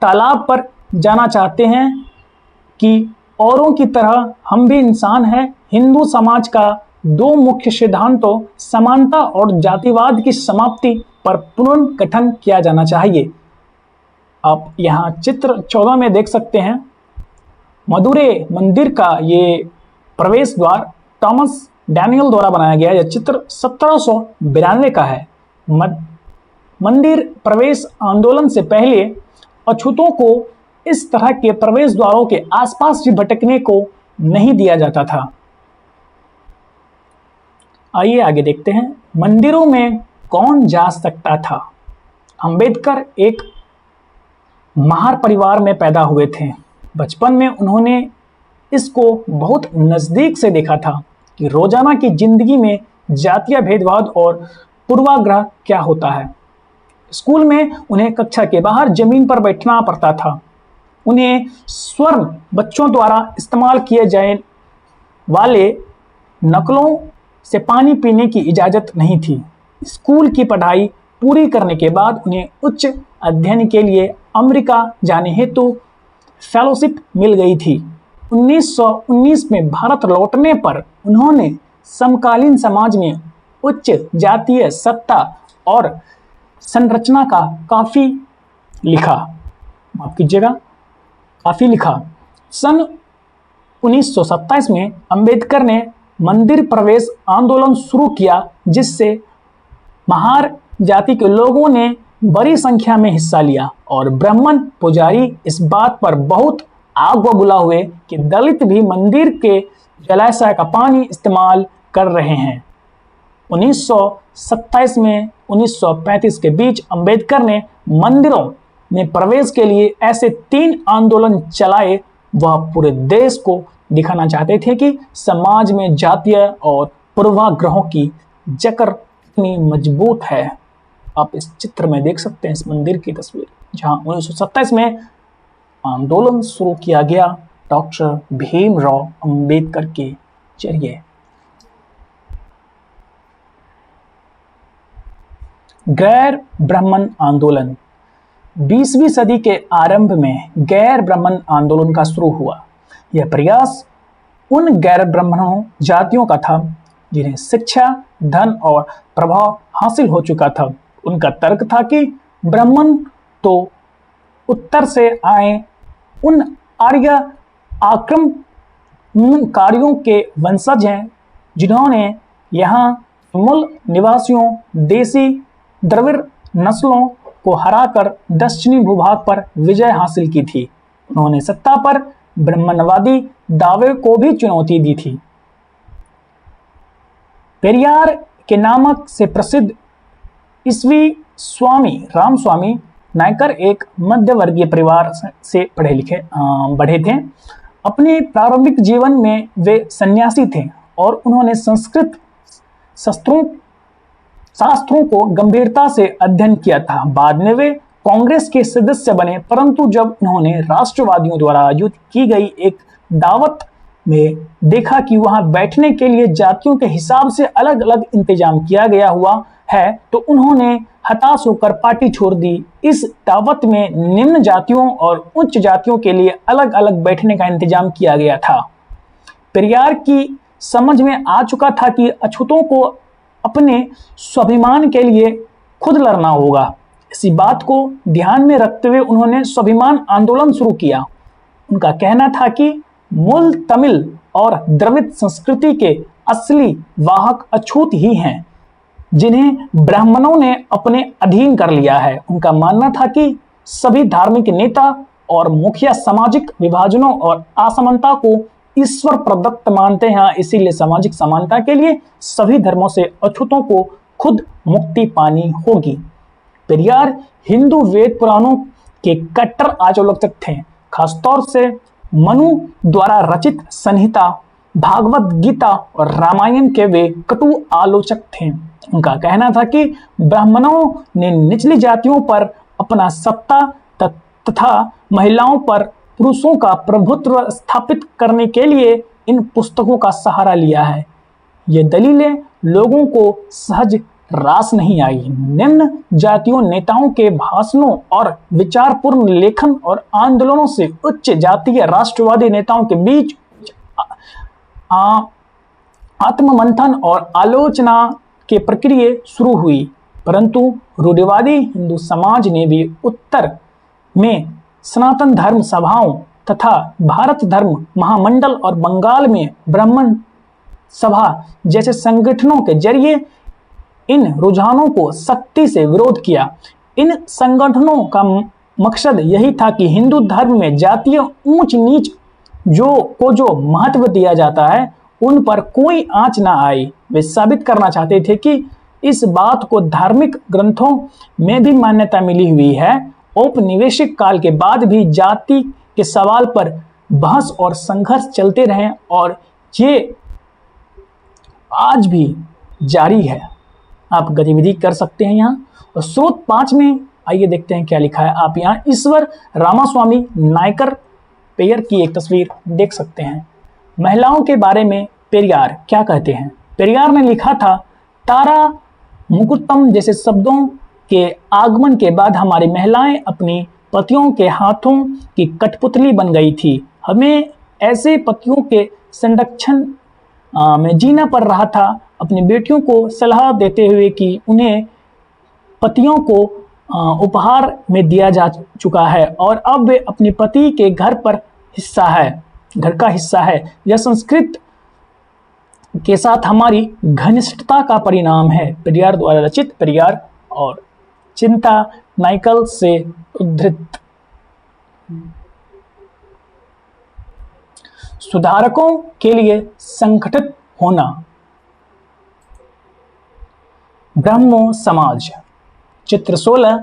तालाब पर जाना चाहते हैं कि औरों की तरह हम भी इंसान हैं। हिंदू समाज का 2 मुख्य सिद्धांतों समानता और जातिवाद की समाप्ति पर पुनर्गठन किया जाना चाहिए। आप यहाँ चित्र 14 में देख सकते हैं। मदुरै मंदिर का ये प्रवेश द्वार थॉमस डैनियल द्वारा बनाया गया। यह चित्र 1792 का है। मंदिर प्रवेश आंदोलन से पहले अछूतों को इस तरह के प्रवेश द्वारों के आसपास भी भटकने को नहीं दिया जाता था। आइए आगे देखते हैं। मंदिरों में कौन जा सकता था? अंबेडकर एक महार परिवार में पैदा हुए थे। बचपन में उन्होंने इसको बहुत नज़दीक से देखा था कि रोजाना की जिंदगी में जातीय भेदभाव और पूर्वाग्रह क्या होता है। स्कूल में उन्हें कक्षा के बाहर जमीन पर बैठना पड़ता था। उन्हें स्वर्ण बच्चों द्वारा इस्तेमाल किए जाने वाले नकलों से पानी पीने की इजाज़त नहीं थी। स्कूल की पढ़ाई पूरी करने के बाद उन्हें उच्च अध्ययन के लिए अमेरिका जाने हेतु फेलोशिप मिल गई थी। 1919 में भारत लौटने पर उन्होंने समकालीन समाज में उच्च जातीय सत्ता और संरचना का काफ़ी लिखा। माफ कीजिएगा, काफ़ी लिखा। सन 1927 में अंबेडकर ने मंदिर प्रवेश आंदोलन शुरू किया, जिससे महार जाति के लोगों ने बड़ी संख्या में हिस्सा लिया और ब्राह्मण पुजारी इस बात पर बहुत आग बबूला हुए कि दलित भी मंदिर के जलाशय का पानी इस्तेमाल कर रहे हैं। 1927 में 1935 के बीच अंबेडकर ने मंदिरों में प्रवेश के लिए ऐसे 3 आंदोलन चलाए। वह पूरे देश को दिखाना चाहते थे कि समाज में जातीय और पूर्वाग्रहों की जकड़ कितनी मजबूत है। आप इस चित्र में देख सकते हैं इस मंदिर की तस्वीर, जहां 1927 में आंदोलन शुरू किया गया डॉक्टर भीमराव अंबेडकर के जरिए। गैर ब्राह्मण आंदोलन। 20वीं सदी के आरंभ में गैर ब्राह्मण आंदोलन का शुरू हुआ। यह प्रयास उन गैर ब्राह्मणों जातियों का था जिन्हें शिक्षा, धन और प्रभाव हासिल हो चुका था। उनका तर्क था कि ब्राह्मण तो उत्तर से आए उन आर्य आक्रमणकारियों के वंशज हैं जिन्होंने यहाँ मूल निवासियों देसी द्रविड़ नस्लों को हराकर दक्षिणी भूभाग पर विजय हासिल की थी। उन्होंने सत्ता पर ब्राह्मणवादी दावे को भी चुनौती दी थी। पेरियार के नामक से प्रसिद्ध ईस्वी स्वामी रामस्वामी नायकर एक मध्यवर्गीय परिवार से बढ़े थे। अपने प्रारंभिक जीवन में वे सन्यासी थे और उन्होंने संस्कृत शास्त्रों को गंभीरता से अध्ययन किया था। बाद में वे कांग्रेस के सदस्य बने, परंतु जब उन्होंने राष्ट्रवादियों द्वारा आयोजित की गई एक दावत में देखा कि वहां बैठने के लिए जातियों के हिसाब से अलग अलग इंतजाम किया गया हुआ है, तो उन्होंने हताश होकर पार्टी छोड़ दी। इस दावत में निम्न जातियों और उच्च जातियों के लिए अलग अलग बैठने का इंतजाम किया गया था। पेरियार की समझ में आ चुका था कि अछूतों को अपने स्वाभिमान के लिए खुद लड़ना होगा। इसी बात को ध्यान में रखते हुए उन्होंने स्वाभिमान आंदोलन शुरू किया। उनका कहना था कि मूल तमिल और द्रविड़ संस्कृति के असली वाहक अछूत ही हैं, जिन्हें ब्राह्मणों ने अपने अधीन कर लिया है। उनका मानना था कि सभी धार्मिक नेता और मुखिया सामाजिक विभाजनों और असमानता को ईश्वर प्रदत्त मानते हैं, इसीलिए सामाजिक समानता के लिए सभी धर्मों से अछूतों को खुद मुक्ति पानी होगी। पेरियार हिंदू वेद पुराणों के कट्टर आलोचक थे। खासतौर से मनु द्वारा रचित संहिता, भागवत गीता और रामायण के वे कटु आलोचक थे। उनका कहना था कि ब्राह्मणों ने निचली जातियों पर अपना सत्ता तथा महिलाओं पर पुरुषों का प्रभुत्व स्थापित करने के लिए इन पुस्तकों का सहारा लिया है। ये दलीलें लोगों को सहज रास नहीं आई। निम्न जातियों नेताओं के भाषणों और विचारपूर्ण लेखन और आंदोलनों से उच्च जातीय राष्ट्रवादी नेताओं के बीच आत्ममंथन और आलोचना के प्रक्रिया शुरू हुई, परंतु रूढ़िवादी हिंदू समाज ने भी उत्तर में सनातन धर्म सभाओं तथा भारत धर्म महामंडल और बंगाल में ब्राह्मण सभा जैसे संगठनों के जरिए इन रुझानों को सख्ती से विरोध किया। इन संगठनों का मकसद यही था कि हिंदू धर्म में जातीय ऊंच नीच जो महत्व दिया जाता है उन पर कोई आंच ना आए। वे साबित करना चाहते थे कि इस बात को धार्मिक ग्रंथों में भी मान्यता मिली हुई है। औपनिवेशिक काल के बाद भी जाति के सवाल पर बहस और संघर्ष चलते रहे और ये आज भी जारी है। आप गतिविधि कर सकते हैं यहाँ। और स्रोत 5 में आइए देखते हैं क्या लिखा है। आप यहाँ ईश्वर रामास्वामी नायकर पेयर की एक तस्वीर देख सकते हैं। महिलाओं के बारे में पेरियार क्या कहते हैं। पेरियार ने लिखा था, तारा मुकुटम जैसे शब्दों के आगमन के बाद हमारी महिलाएं अपनी पतियों के हाथों की कठपुतली बन गई थी। हमें ऐसे पतियों के संरक्षण में जीना पड़ रहा था। अपनी बेटियों को सलाह देते हुए कि उन्हें पतियों को उपहार में दिया जा चुका है और अब वे अपने पति के घर का हिस्सा है। यह संस्कृत के साथ हमारी घनिष्ठता का परिणाम है। पेरियार द्वारा रचित पेरियार और चिंता नाइकल से उद्धृत। सुधारकों के लिए संगठित होना। ब्रह्मो समाज। चित्र 16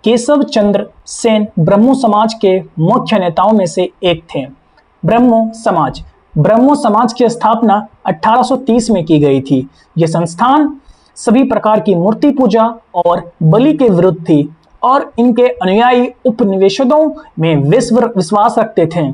केशव चंद्र सेन ब्रह्मो समाज के मुख्य नेताओं में से एक थे। ब्रह्मो समाज की स्थापना 1830 में की गई थी। यह संस्थान सभी प्रकार की मूर्ति पूजा और बलि के विरुद्ध थी और इनके अनुयायी उपनिवेशों में विश्वास रखते थे।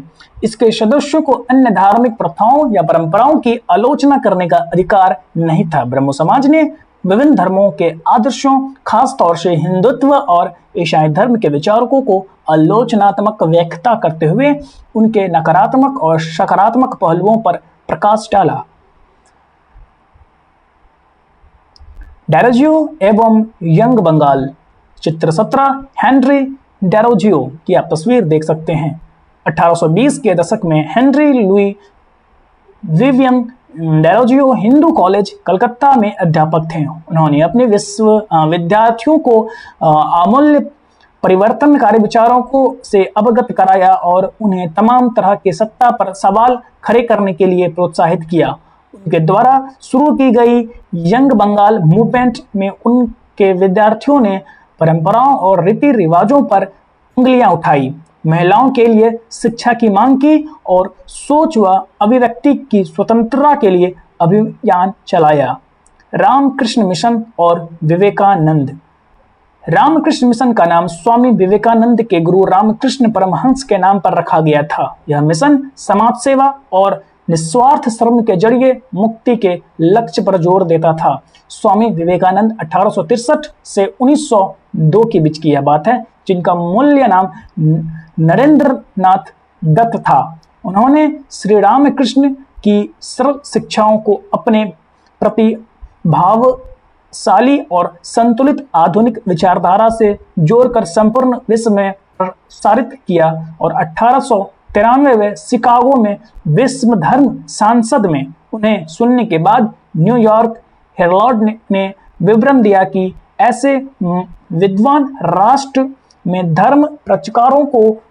इसके सदस्यों को अन्य धार्मिक प्रथाओं या परंपराओं की आलोचना करने का अधिकार नहीं था। ब्रह्मो समाज ने विभिन्न धर्मों के आदर्शों, खास तौर से हिंदुत्व और ईसाई धर्म के विचारकों को आलोचनात्मक व्याख्या करते हुए उनके नकारात्मक और सकारात्मक पहलुओं पर प्रकाश डाला। डेरोजियो एवं यंग बंगाल। चित्र 17 हेनरी डेरोजियो की आप तस्वीर देख सकते हैं। 1820 के दशक में Henry Louis Vivian Derozio Hindu college Calcutta में अध्यापक थे। उन्होंने अपने विद्यार्थियों को अमूल्य परिवर्तनकारी विचारों को से अवगत कराया और उन्हें तमाम तरह के सत्ता पर सवाल खड़े करने के लिए प्रोत्साहित किया। उनके द्वारा शुरू की गई यंग बंगाल मूवमेंट में उनके विद्यार्थियों ने परंपराओं और रीति रिवाजों पर उंगलियां उठाई, महिलाओं के लिए शिक्षा की मांग की और सोच व अभिव्यक्ति की स्वतंत्रता के लिए अभियान चलाया। रामकृष्ण मिशन और विवेकानंद। रामकृष्ण मिशन का नाम स्वामी विवेकानंद के गुरु रामकृष्ण परमहंस के नाम पर रखा गया था। यह मिशन समाज सेवा और निस्वार्थ श्रम के जरिए मुक्ति के लक्ष्य पर जोर देता था। स्वामी विवेकानंद 1863 से 1902 के बीच की यह बात है, जिनका मूल्य नाम नरेंद्र नाथ दत्त था। उन्होंने श्री रामकृष्ण की सरल शिक्षाओं को अपने प्रतिभाशाली और संतुलित आधुनिक विचारधारा से जोड़कर संपूर्ण विश्व में प्रसारित किया और 1893 में शिकागो में विश्व धर्म संसद में उन्हें सुनने के बाद न्यूयॉर्क हेराल्ड ने विवरण दिया कि ऐसे विद्वान राष्ट्र में धर्म प्रचारकों को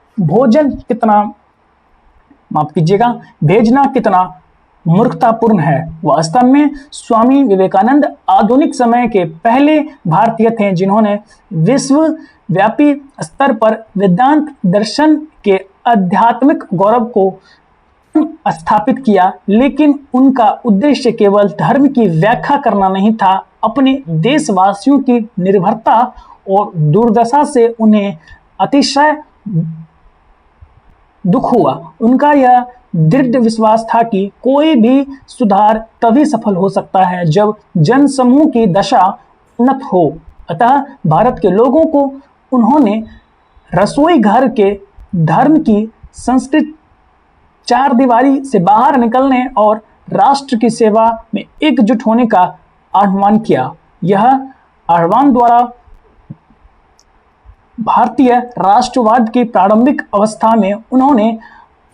भेजना कितना मूर्खतापूर्ण है। वास्तव में स्वामी विवेकानंद आधुनिक समय के पहले भारतीय थे जिन्होंने विश्वव्यापी स्तर पर वेदांत दर्शन के आध्यात्मिक गौरव को स्थापित किया, लेकिन उनका उद्देश्य केवल धर्म की व्याख्या करना नहीं था। अपने देशवासियों की निर्भरता और दुर्दशा से उन्हें अतिशय दुख हुआ। उनका यह दृढ़ विश्वास था कि कोई भी सुधार तभी सफल हो सकता है जब जनसमूह की दशा उन्नत हो। अतः भारत के लोगों को उन्होंने रसोई घर के धर्म की संस्कृत चार दीवारी से बाहर निकलने और राष्ट्र की सेवा में एकजुट होने का आह्वान किया। यह आह्वान द्वारा भारतीय राष्ट्रवाद की प्रारंभिक अवस्था में उन्होंने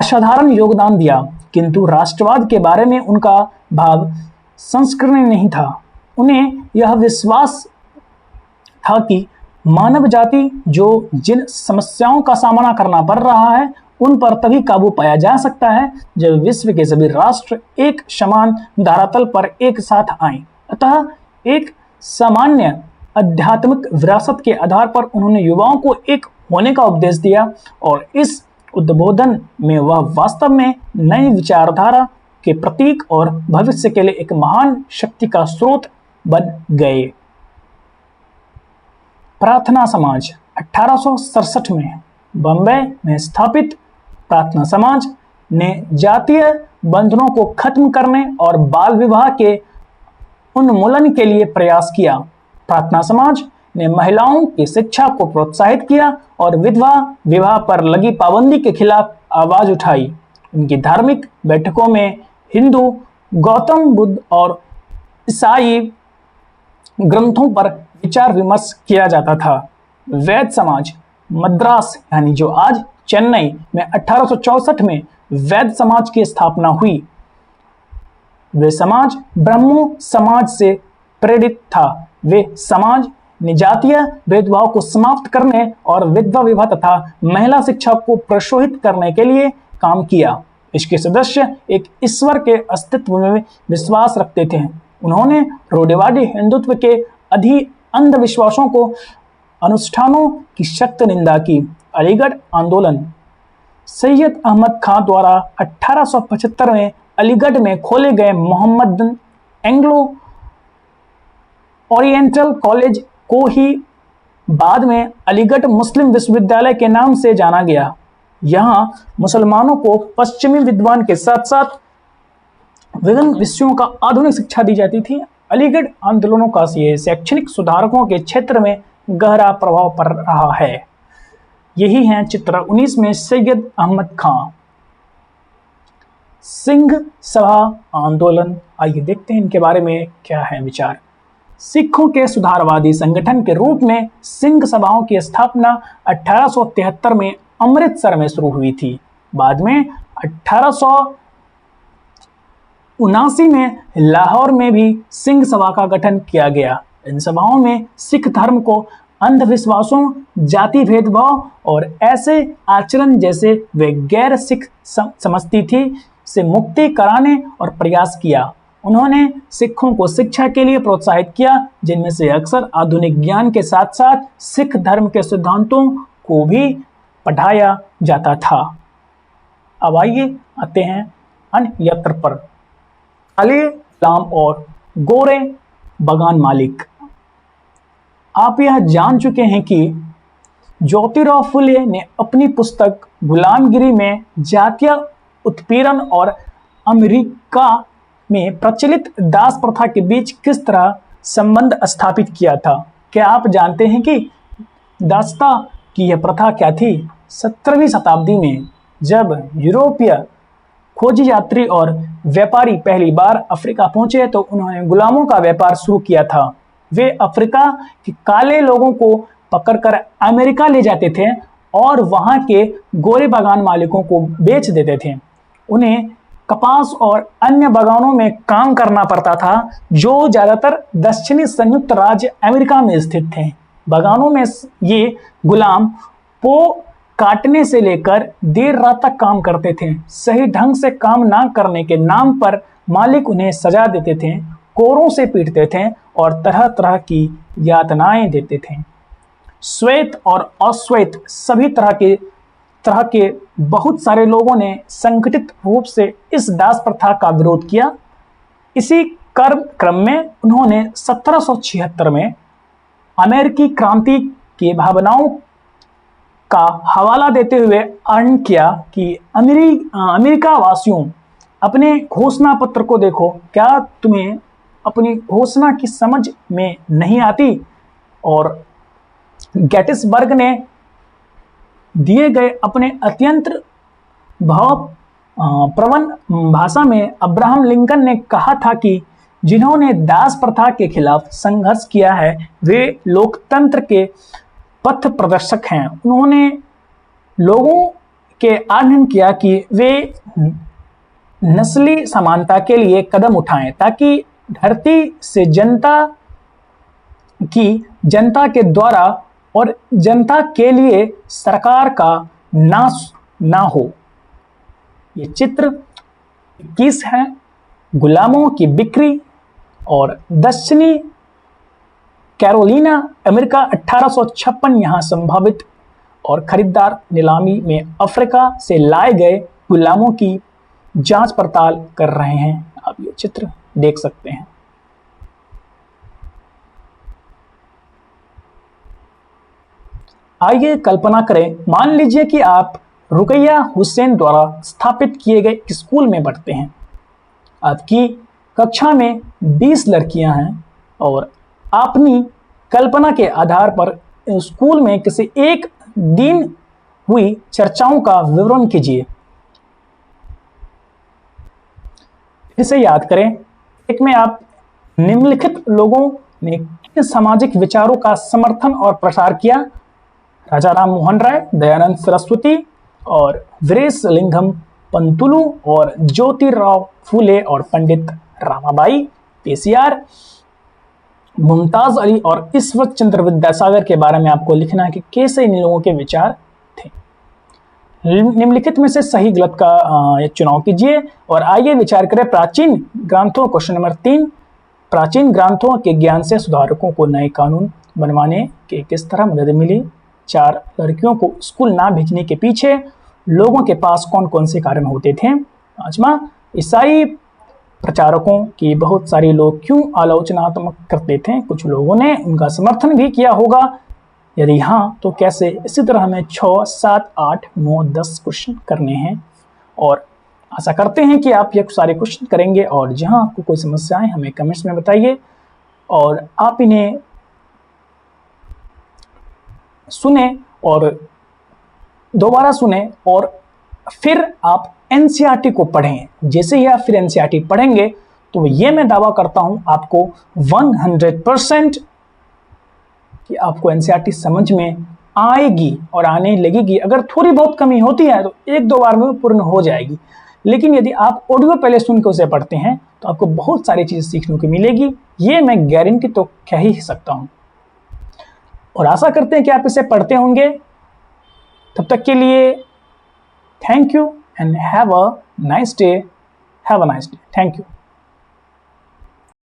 असाधारण योगदान दिया, किंतु राष्ट्रवाद के बारे में उनका भाव संस्करण नहीं था। उन्हें यह विश्वास था कि मानव जाति जो जिन समस्याओं का सामना करना पड़ रहा है उन पर तभी काबू पाया जा सकता है जब विश्व के सभी राष्ट्र एक समान धरातल पर एक साथ आएं। अतः एक सामान्य आध्यात्मिक विरासत के आधार पर उन्होंने युवाओं को एक होने का उपदेश दिया और इस उद्बोधन में वह वास्तव में नई विचारधारा के प्रतीक और भविष्य के लिए एक महान शक्ति का स्रोत बन गए। प्रार्थना समाज 1867 में बम्बई में स्थापित प्रार्थना समाज ने जातीय बंधनों को खत्म करने और बाल विवाह के उन्मूलन के लिए प्रयास किया। प्रार्थना समाज ने महिलाओं की शिक्षा को प्रोत्साहित किया और विधवा विवाह पर लगी पाबंदी के खिलाफ आवाज उठाई। उनकी धार्मिक बैठकों में हिंदू, गौतम बुद्ध और ईसाई ग्रंथों पर विचार विमर्श किया जाता था। वैद्य समाज मद्रास यानी जो आज चेन्नई में 1864 में वैद्य समाज की स्थापना हुई। वे समाज ब्रह्मो समाज से प्रेरित था। वे समाज ने जातीय भेदभाव को समाप्त करने और विधवा विवाह तथा महिला शिक्षा को प्रोत्साहित करने के लिए काम किया। इसके सदस्य एक ईश्वर के अस्तित्व में विश्वास रखते थे। उन्होंने रूढ़िवादी हिंदुत्व के अंधविश्वासों को अनुष्ठानों की सख्त निंदा की। अलीगढ़ आंदोलन सैयद अहमद खां द्वारा 1875 में अलीगढ़ में खोले गए मोहम्मदन एंग्लो ओरिएंटल कॉलेज को ही बाद में अलीगढ़ मुस्लिम विश्वविद्यालय के नाम से जाना गया। यहाँ मुसलमानों को पश्चिमी विद्वान के साथ साथ विभिन्न विषयों का आधुनिक शिक्षा दी जाती थी। अलीगढ़ आंदोलनों का ये शैक्षणिक सुधारकों के क्षेत्र में गहरा प्रभाव पड़ रहा है। यही है चित्र 19 में सैयद अहमद खां। सिंह सभा आंदोलन, आइए देखते हैं इनके बारे में क्या है विचार। सिखों के सुधारवादी संगठन के रूप में सिंह सभाओं की स्थापना 1873 में अमृतसर में शुरू हुई थी। बाद में 1879 में लाहौर में भी सिंह सभा का गठन किया गया। इन सभाओं में सिख धर्म को अंधविश्वासों, जाति भेदभाव और ऐसे आचरण जैसे वे गैर सिख समझती थी से मुक्ति कराने और प्रयास किया। उन्होंने सिखों को शिक्षा के लिए प्रोत्साहित किया, जिनमें से अक्सर आधुनिक ज्ञान के साथ साथ सिख धर्म के सिद्धांतों को भी पढ़ाया जाता था। अब आइए आते हैं अन्य यत्र पर। काले गुलाम और गोरे बगान मालिक। आप यह जान चुके हैं कि ज्योतिराव फुले ने अपनी पुस्तक गुलामगिरी में जातीय उत्पीड़न और अमेरिका में प्रचलित दास प्रथा के बीच किस तरह संबंध स्थापित किया था। क्या आप जानते हैं कि दासता की यह प्रथा क्या थी? 17वीं शताब्दी में जब यूरोपीय खोजी यात्री और व्यापारी पहली बार अफ्रीका पहुंचे तो उन्होंने गुलामों का व्यापार शुरू किया था। वे अफ्रीका के काले लोगों को पकड़कर अमेरिका ले जाते थे और वहां के गोरे बागान मालिकों को बेच देते थे। उन्हें कपास और अन्य बागानों में काम करना पड़ता था जो ज्यादातर दक्षिणी संयुक्त राज्य अमेरिका में स्थित थे। बागानों में ये गुलाम पो काटने से लेकर देर रात तक काम करते थे। सही ढंग से काम ना करने के नाम पर मालिक उन्हें सजा देते थे, कोरों से पीटते थे और तरह तरह की यातनाएं देते थे। श्वेत और अश्वेत सभी तरह के बहुत सारे लोगों ने संगठित रूप से इस दास प्रथा का विरोध किया। इसी क्रम में उन्होंने 1776 में अमेरिकी क्रांति की भावनाओं का हवाला देते हुए अर्न किया कि अमेरिका वासियों, अपने घोषणा पत्र को देखो, क्या तुम्हें अपनी घोषणा की समझ में नहीं आती? और गेटिसबर्ग ने दिए गए अपने अत्यंत भावप्रवण भाषा में अब्राहम लिंकन ने कहा था कि जिन्होंने दास प्रथा के खिलाफ संघर्ष किया है वे लोकतंत्र के पथ प्रदर्शक हैं। उन्होंने लोगों के आह्वान किया कि वे नस्ली समानता के लिए कदम उठाएं ताकि धरती से जनता के द्वारा और जनता के लिए सरकार का नाश ना हो। ये चित्र 21 है। गुलामों की बिक्री और दक्षिणी कैरोलिना अमेरिका 1856 यहाँ संभावित और खरीदार नीलामी में अफ्रीका से लाए गए गुलामों की जांच पड़ताल कर रहे हैं। आप ये चित्र देख सकते हैं। आइए कल्पना करें, मान लीजिए कि आप रुकैया हुसैन द्वारा स्थापित किए गए स्कूल में पढ़ते हैं। आपकी कक्षा में 20 लड़कियां हैं और अपनी कल्पना के आधार पर स्कूल में किसी एक दिन हुई चर्चाओं का विवरण कीजिए। इसे याद करें। एक में आप निम्नलिखित लोगों ने किन सामाजिक विचारों का समर्थन और प्रसार किया? राजा राम मोहन राय, दयानंद सरस्वती और वीरेशलिंगम पंतुलु और ज्योतिराव फूले और पंडित रामाबाई, पेशियार, मुमताज अली और ईश्वर चंद्र विद्यासागर के बारे में आपको लिखना है कि कैसे इन लोगों के विचार थे। निम्नलिखित में से सही गलत का चुनाव कीजिए और आइए विचार करें प्राचीन ग्रंथों। क्वेश्चन नंबर 3, प्राचीन ग्रंथों के ज्ञान से सुधारकों को नए कानून बनवाने के किस तरह मदद मिली? 4 लड़कियों को स्कूल ना भेजने के पीछे लोगों के पास कौन कौन से कारण होते थे? 5वां, ईसाई प्रचारकों की बहुत सारे लोग क्यों आलोचनात्मक करते थे? कुछ लोगों ने उनका समर्थन भी किया होगा, यदि हाँ तो कैसे? इसी तरह हमें 6, 7, 8, 9, 10 क्वेश्चन करने हैं और आशा करते हैं कि आप ये सारे क्वेश्चन करेंगे। और जहां आपको कोई समस्याएं हमें कमेंट्स में बताइए और आप इन्हें सुने और दोबारा सुने और फिर आप एनसीईआरटी को पढ़ें। जैसे ही आप फिर एनसीईआरटी पढ़ेंगे तो ये मैं दावा करता हूं आपको 100% कि आपको एनसीईआरटी समझ में आएगी और आने लगेगी। अगर थोड़ी बहुत कमी होती है तो 1-2 बार में पूर्ण हो जाएगी, लेकिन यदि आप ऑडियो पहले सुन के उसे पढ़ते हैं तो आपको बहुत सारी चीजें सीखने को मिलेगी। ये मैं गारंटी तो कह ही सकता हूं और आशा करते हैं कि आप इसे पढ़ते होंगे। तब तक के लिए thank you and have a nice day. Have a nice day. Thank you.